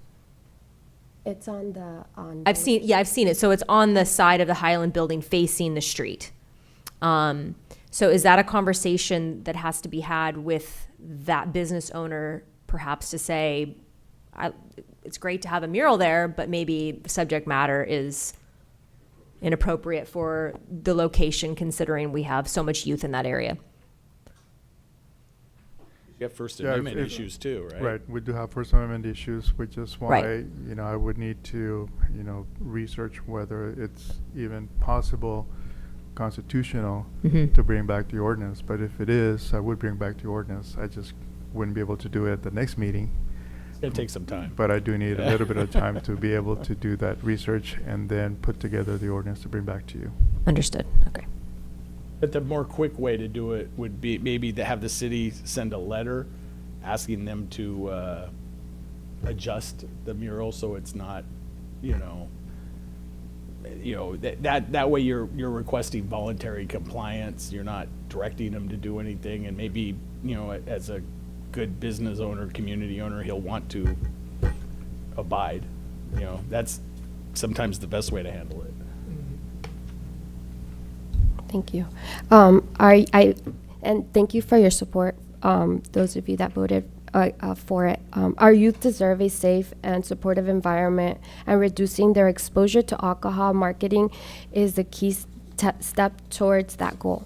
It's on I've seen it. So it's on the side of the Highland building facing the street. So is that a conversation that has to be had with that business owner perhaps to say, it's great to have a mural there, but maybe the subject matter is inappropriate for the location, considering we have so much youth in that area. You have First Yeah, Amendment issues too, right? Right, we do have First Amendment issues, which is why, Right. I would need to, research whether it's even possible, constitutional, Mhm. to bring back the ordinance. But if it is, I would bring back the ordinance. I just wouldn't be able to do it at the next meeting. It's gonna take some time. But I do need a little bit of time to be able to do that research and then put together the ordinance to bring back to you. Understood. Okay. But the more quick way to do it would be maybe to have the city send a letter asking them to adjust the mural so it's not, that way you're requesting voluntary compliance. You're not directing them to do anything, and maybe as a good business owner, community owner, he'll want to abide. That's sometimes the best way to handle it. Thank you. And thank you for your support, those of you that voted for it. Our youth deserve a safe and supportive environment, and reducing their exposure to alcohol marketing is the key step towards that goal.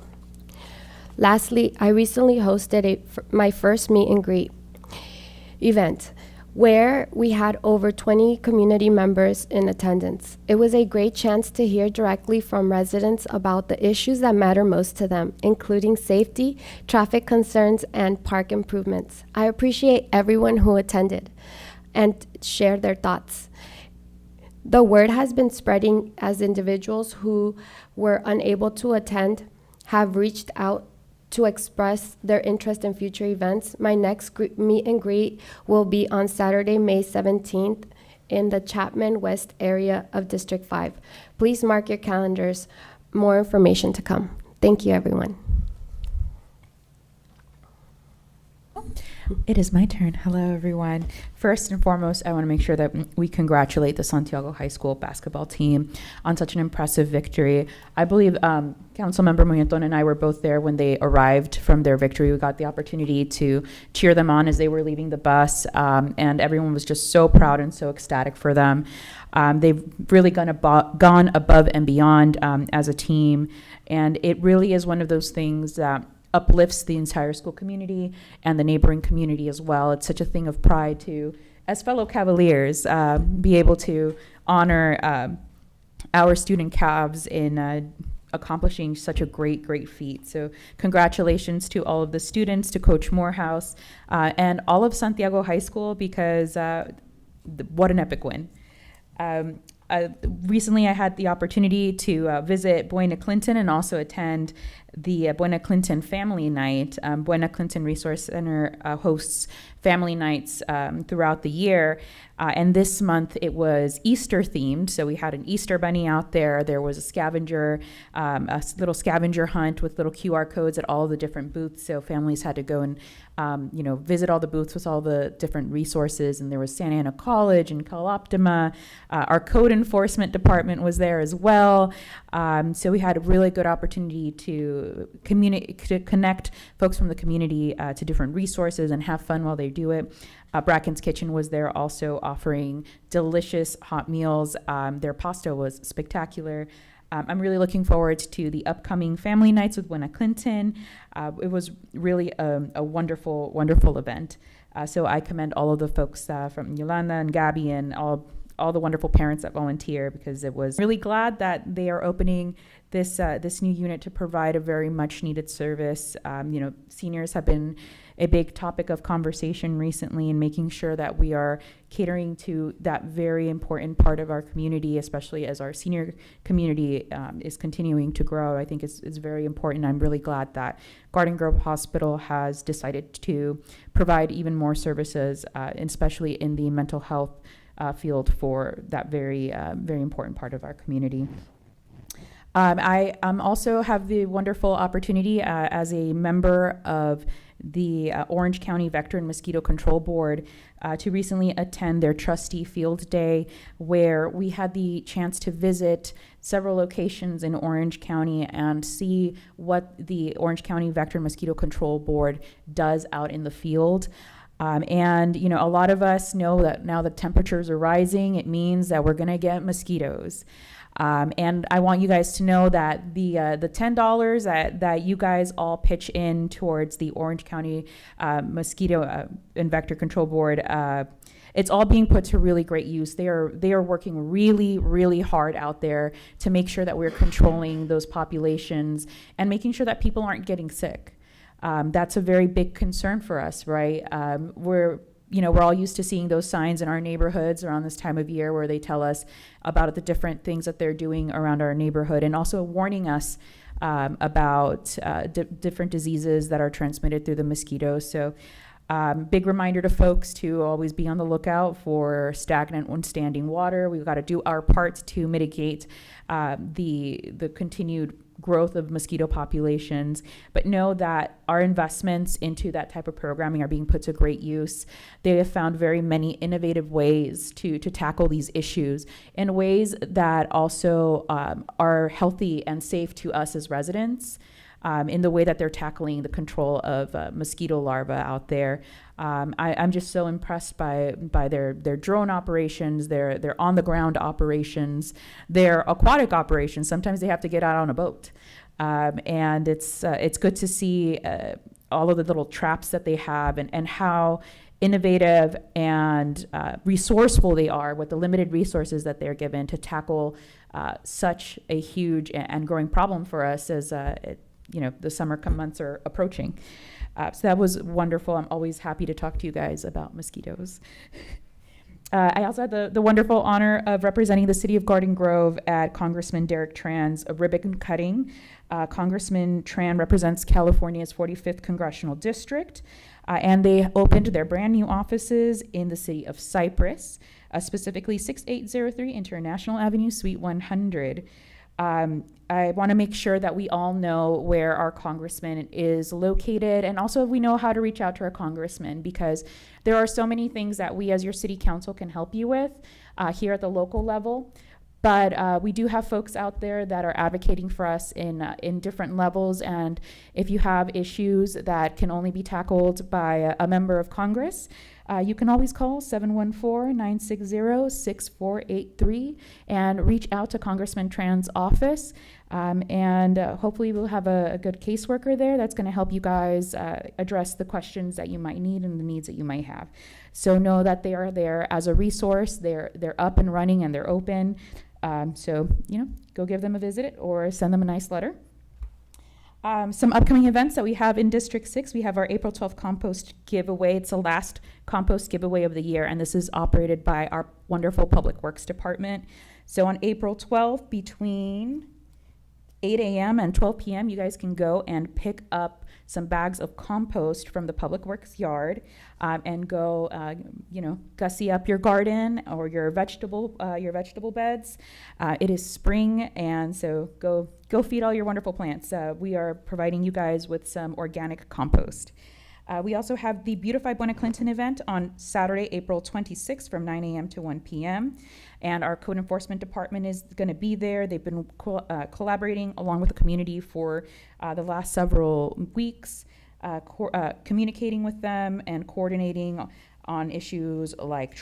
Lastly, I recently hosted my first meet and greet event, where we had over 20 community members in attendance. It was a great chance to hear directly from residents about the issues that matter most to them, including safety, traffic concerns, and park improvements. I appreciate everyone who attended and shared their thoughts. The word has been spreading as individuals who were unable to attend have reached out to express their interest in future events. My next meet and greet will be on Saturday, May 17th in the Chapman West area of District 5. Please mark your calendars. More information to come. Thank you, everyone. It is my turn. Hello, everyone. First and foremost, I want to make sure that we congratulate the Santiago High School basketball team on such an impressive victory. I believe Councilmember Muñetón and I were both there when they arrived from their victory. We got the opportunity to cheer them on as they were leaving the bus, and everyone was just so proud and so ecstatic for them. They've really gone above and beyond as a team, and it really is one of those things that uplifts the entire school community and the neighboring community as well. It's such a thing of pride to, as fellow Cavaliers, be able to honor our student Cavs in accomplishing such a great feat. So congratulations to all of the students, to Coach Morehouse, and all of Santiago High School, because what an epic win. Recently, I had the opportunity to visit Buena Clinton and also attend the Buena Clinton Family Night. Buena Clinton Resource Center hosts family nights throughout the year. And this month it was Easter themed. So we had an Easter bunny out there. There was a scavenger, little scavenger hunt with little QR codes at all of the different booths. So families had to go and, visit all the booths with all the different resources. And there was Santa Ana College and CalOptima. Our code enforcement department was there as well. So we had a really good opportunity to connect folks from the community to different resources and have fun while they do it. Bracken's Kitchen was there also offering delicious hot meals. Their pasta was spectacular. I'm really looking forward to the upcoming family nights with Buena Clinton. It was really a wonderful event. So I commend all of the folks from Yolanda and Gabby and all the wonderful parents that volunteer, because it was really glad that they are opening this new unit to provide a very much needed service. Seniors have been a big topic of conversation recently, and making sure that we are catering to that very important part of our community, especially as our senior community is continuing to grow, I think is very important. I'm really glad that Garden Grove Hospital has decided to provide even more services, especially in the mental health field, for that very important part of our community. I also have the wonderful opportunity as a member of the Orange County Vector and Mosquito Control Board to recently attend their trustee field day, where we had the chance to visit several locations in Orange County and see what the Orange County Vector and Mosquito Control Board does out in the field. And, you know, a lot of us know that now the temperatures are rising, it means that we're going to get mosquitoes. And I want you guys to know that the $10 that you guys all pitch in towards the Orange County Mosquito and Vector Control Board, it's all being put to really great use. They are working really, really hard out there to make sure that we're controlling those populations and making sure that people aren't getting sick. That's a very big concern for us, right? We're all used to seeing those signs in our neighborhoods around this time of year where they tell us about the different things that they're doing around our neighborhood, and also warning us about different diseases that are transmitted through the mosquitoes. So big reminder to folks to always be on the lookout for stagnant and standing water. We've got to do our part to mitigate the continued growth of mosquito populations, but know that our investments into that type of programming are being put to great use. They have found very many innovative ways to tackle these issues in ways that also are healthy and safe to us as residents. In the way that they're tackling the control of mosquito larvae out there. I'm just so impressed by their drone operations, their on the ground operations, their aquatic operations. Sometimes they have to get out on a boat, and it's good to see all of the little traps that they have and how innovative and resourceful they are with the limited resources that they're given to tackle such a huge and growing problem for us as the summer months are approaching. So that was wonderful. I'm always happy to talk to you guys about mosquitoes. I also had the wonderful honor of representing the city of Garden Grove at Congressman Derek Tran's ribbon cutting. Congressman Tran represents California's 45th congressional district, and they opened their brand new offices in the city of Cypress, specifically 6803 International Avenue, Suite 100. I want to make sure that we all know where our congressman is located, and also we know how to reach out to our congressman, because there are so many things that we as your city council can help you with here at the local level. But we do have folks out there that are advocating for us in different levels, and if you have issues that can only be tackled by a member of Congress, you can always call 714-960-6483 and reach out to Congressman Tran's office. And hopefully we'll have a good caseworker there that's going to help you guys address the questions that you might need and the needs that you might have. So know that they are there as a resource. They're up and running and they're open. So go give them a visit or send them a nice letter. Some upcoming events that we have in District 6, we have our April 12th compost giveaway. It's the last compost giveaway of the year, and this is operated by our wonderful Public Works Department. So on April 12th, between 8 a.m. and 12 p.m., you guys can go and pick up some bags of compost from the Public Works yard and go, gussy up your garden or your vegetable beds. It is spring, and so go feed all your wonderful plants. We are providing you guys with some organic compost. We also have the Beautify Buena Clinton event on Saturday, April 26th from 9 a.m. to 1 p.m. And our code enforcement department is going to be there. They've been collaborating along with the community for the last several weeks, communicating with them and coordinating on issues like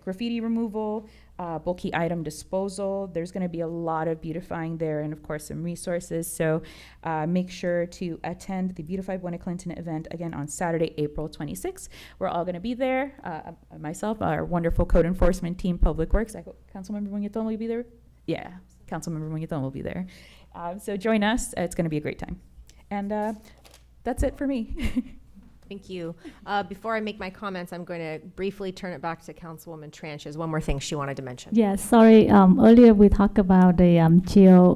graffiti removal, bulky item disposal. There's going to be a lot of beautifying there, and of course some resources. So make sure to attend the Beautify Buena Clinton event again on Saturday, April 26th. We're all going to be there. Myself, our wonderful code enforcement team, Public Works. I hope Councilmember Muñetón will be there. Yeah, Councilmember Muñetón will be there. So join us. It's going to be a great time. And that's it for me. Thank you. Before I make my comments, I'm going to briefly turn it back to Councilwoman Tran. She has one more thing she wanted to mention. Yes, sorry. Earlier we talked about the Geo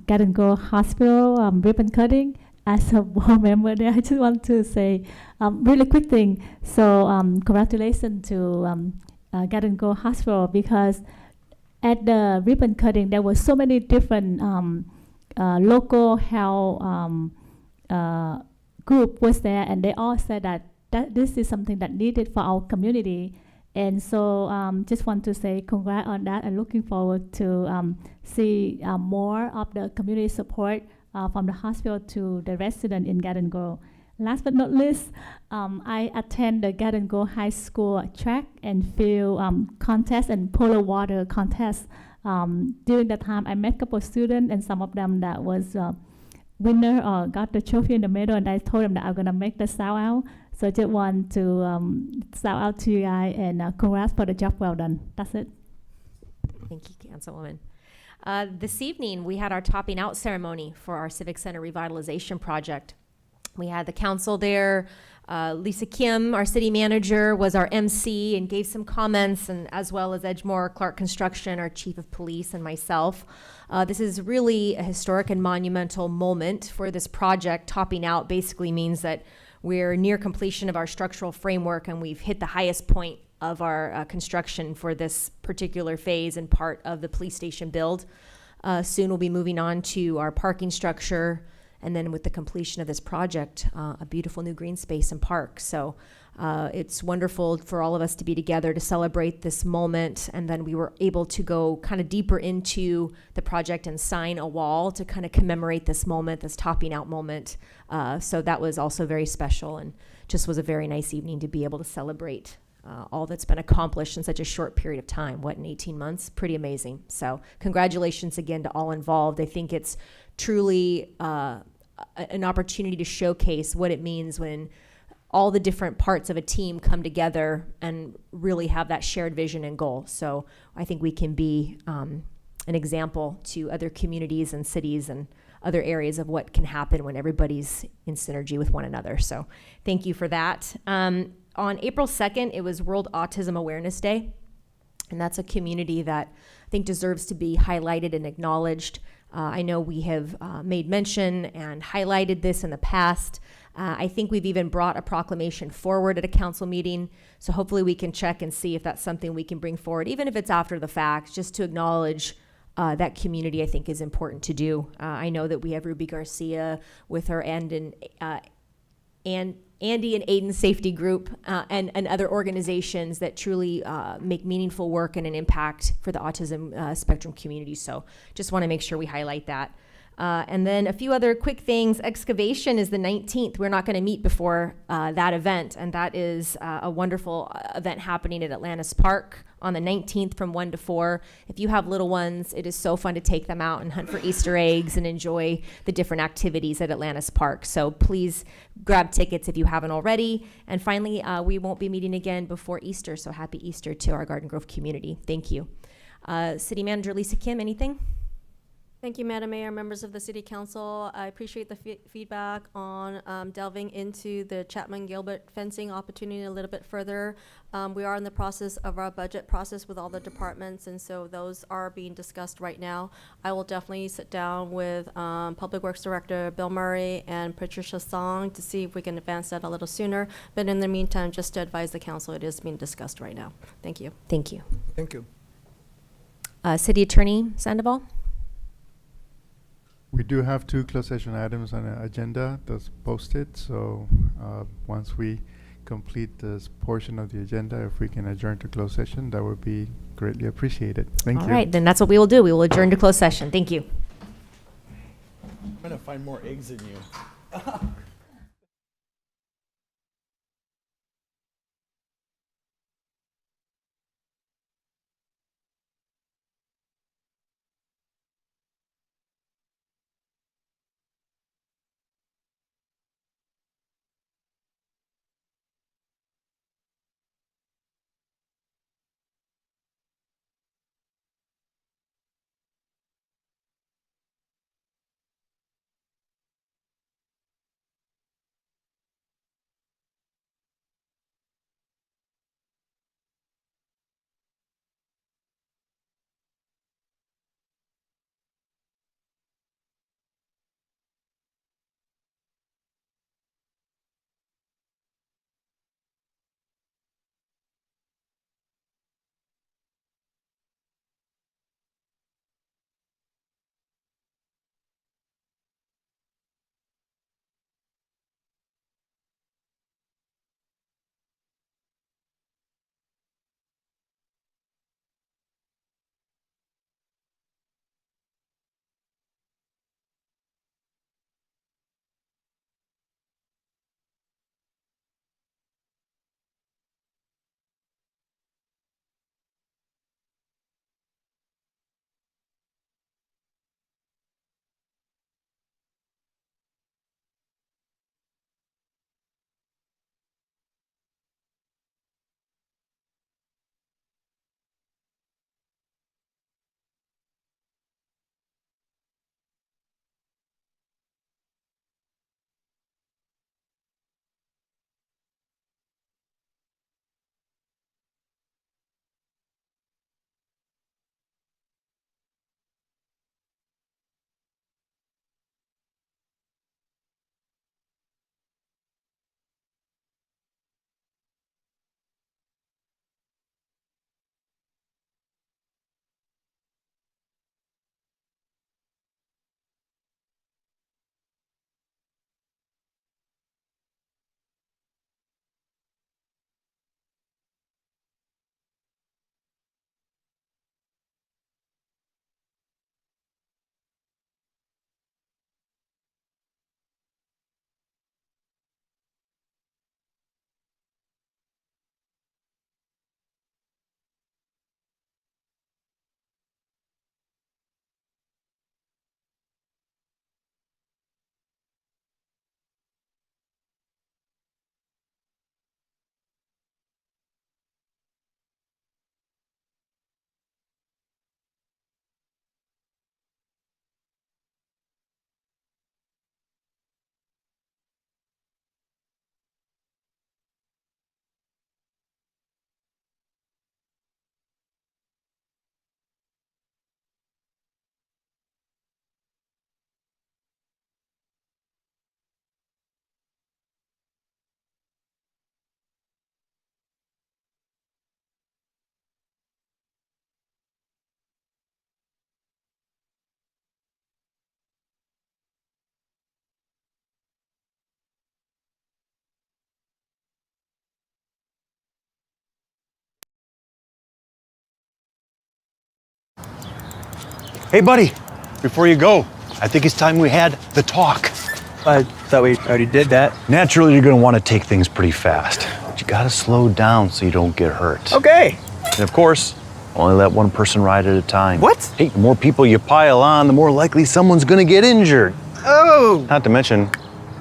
Garden Grove Hospital ribbon cutting. As a board member there, I just want to say really quick thing. So congratulations to Garden Grove Hospital, because at the ribbon cutting there were so many different local health group was there, and they all said that this is something that needed for our community. And so just want to say congrats on that, and looking forward to see more of the community support from the hospital to the resident in Garden Grove. Last but not least, I attend the Garden Grove High School track and field contest and polo water contest. During that time, I met a couple of students, and some of them that was winner or got the trophy in the middle, and I told them that I'm gonna make the shout out. So I just want to shout out to you guys, and congrats for the job well done. That's it. Thank you, Councilwoman. This evening, we had our topping out ceremony for our Civic Center revitalization project. We had the council there. Lisa Kim, our city manager, was our MC and gave some comments, and as well as Edgemore Clark Construction, our chief of police, and myself. This is really a historic and monumental moment for this project. Topping out basically means that we're near completion of our structural framework, and we've hit the highest point of our construction for this particular phase and part of the police station build. Soon we'll be moving on to our parking structure, and then with the completion of this project, a beautiful new green space and park. So it's wonderful for all of us to be together to celebrate this moment. And then we were able to go kind of deeper into the project and sign a wall to kind of commemorate this moment, this topping out moment. So that was also very special, and just was a very nice evening to be able to celebrate all that's been accomplished in such a short period of time. What, in 18 months? Pretty amazing. So congratulations again to all involved. I think it's truly an opportunity to showcase what it means when all the different parts of a team come together and really have that shared vision and goal. So I think we can be an example to other communities and cities and other areas of what can happen when everybody's in synergy with one another. So thank you for that. On April 2nd, it was World Autism Awareness Day, and that's a community that I think deserves to be highlighted and acknowledged. I know we have made mention and highlighted this in the past. I think we've even brought a proclamation forward at a council meeting, so hopefully we can check and see if that's something we can bring forward, even if it's after the fact, just to acknowledge that community. I think is important to do. I know that we have Ruby Garcia with her and Andy and Aiden Safety Group and other organizations that truly make meaningful work and an impact for the autism spectrum community. So just want to make sure we highlight that. And then a few other quick things. Excavation is the 19th. We're not going to meet before that event, and that is a wonderful event happening at Atlantis Park on the 19th from 1 to 4. If you have little ones, it is so fun to take them out and hunt for Easter eggs and enjoy the different activities at Atlantis Park. So please grab tickets if you haven't already. And finally, we won't be meeting again before Easter, so happy Easter to our Garden Grove community. Thank you. City Manager Lisa Kim, anything? Thank you, Madam Mayor, members of the City Council. I appreciate the feedback on delving into the Chapman-Gilbert fencing opportunity a little bit further. We are in the process of our budget process with all the departments, and so those are being discussed right now. I will definitely sit down with Public Works Director Bill Murray and Patricia Song to see if we can advance that a little sooner. But in the meantime, just to advise the council, it is being discussed right now. Thank you. Thank you. Thank you. City Attorney Sandoval? We do have 2 closed session items on the agenda that's posted, so once we complete this portion of the agenda, if we can adjourn to closed session, that would be greatly appreciated. Thank you. All right, then that's what we will do. We will adjourn to closed session. Thank you. I'm gonna find more eggs in you. Hey, buddy, before you go, I think it's time we had the talk. I thought we already did that. Naturally, you're gonna want to take things pretty fast, but you gotta slow down so you don't get hurt. Okay. And of course, only let one person ride at a time. What? Hey, the more people you pile on, the more likely someone's gonna get injured. Oh! Not to mention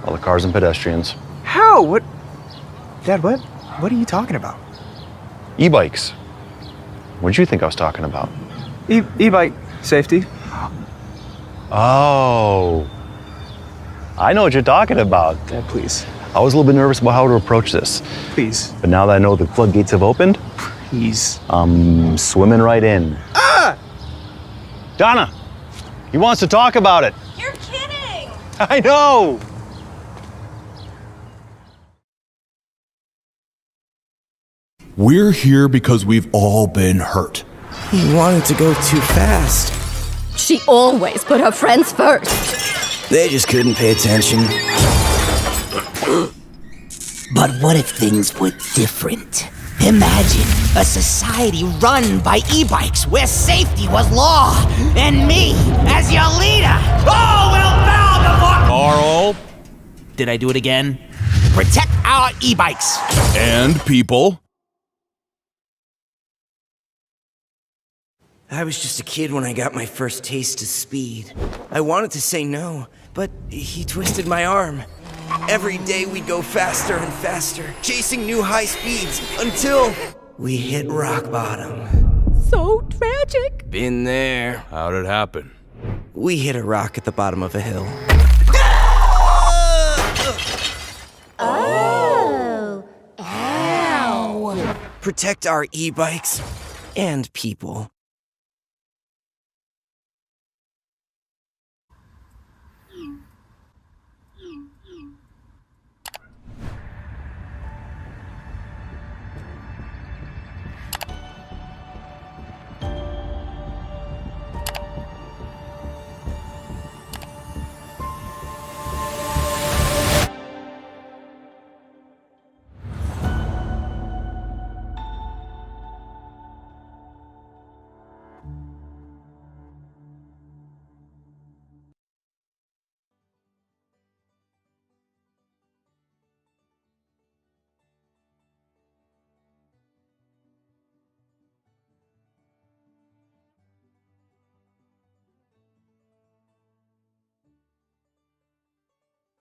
all the cars and pedestrians. How? What? Dad, what? What are you talking about? E-bikes. What did you think I was talking about? E-bike safety. Oh. I know what you're talking about. Dad, please. I was a little bit nervous about how to approach this. Please. But now that I know the floodgates have opened, Please. I'm swimming right in. Ah! Donna, he wants to talk about it. You're kidding! I know. We're here because we've all been hurt. He wanted to go too fast. She always put her friends first. They just couldn't pay attention. But what if things were different? Imagine a society run by e-bikes where safety was law, and me as your leader. Oh, we'll bow before... Carl. Did I do it again? Protect our e-bikes. And people. I was just a kid when I got my first taste of speed. I wanted to say no, but he twisted my arm. Every day we'd go faster and faster, chasing new high speeds, until we hit rock bottom. So tragic. Been there. How'd it happen? We hit a rock at the bottom of a hill. Oh. Ow. Protect our e-bikes and people.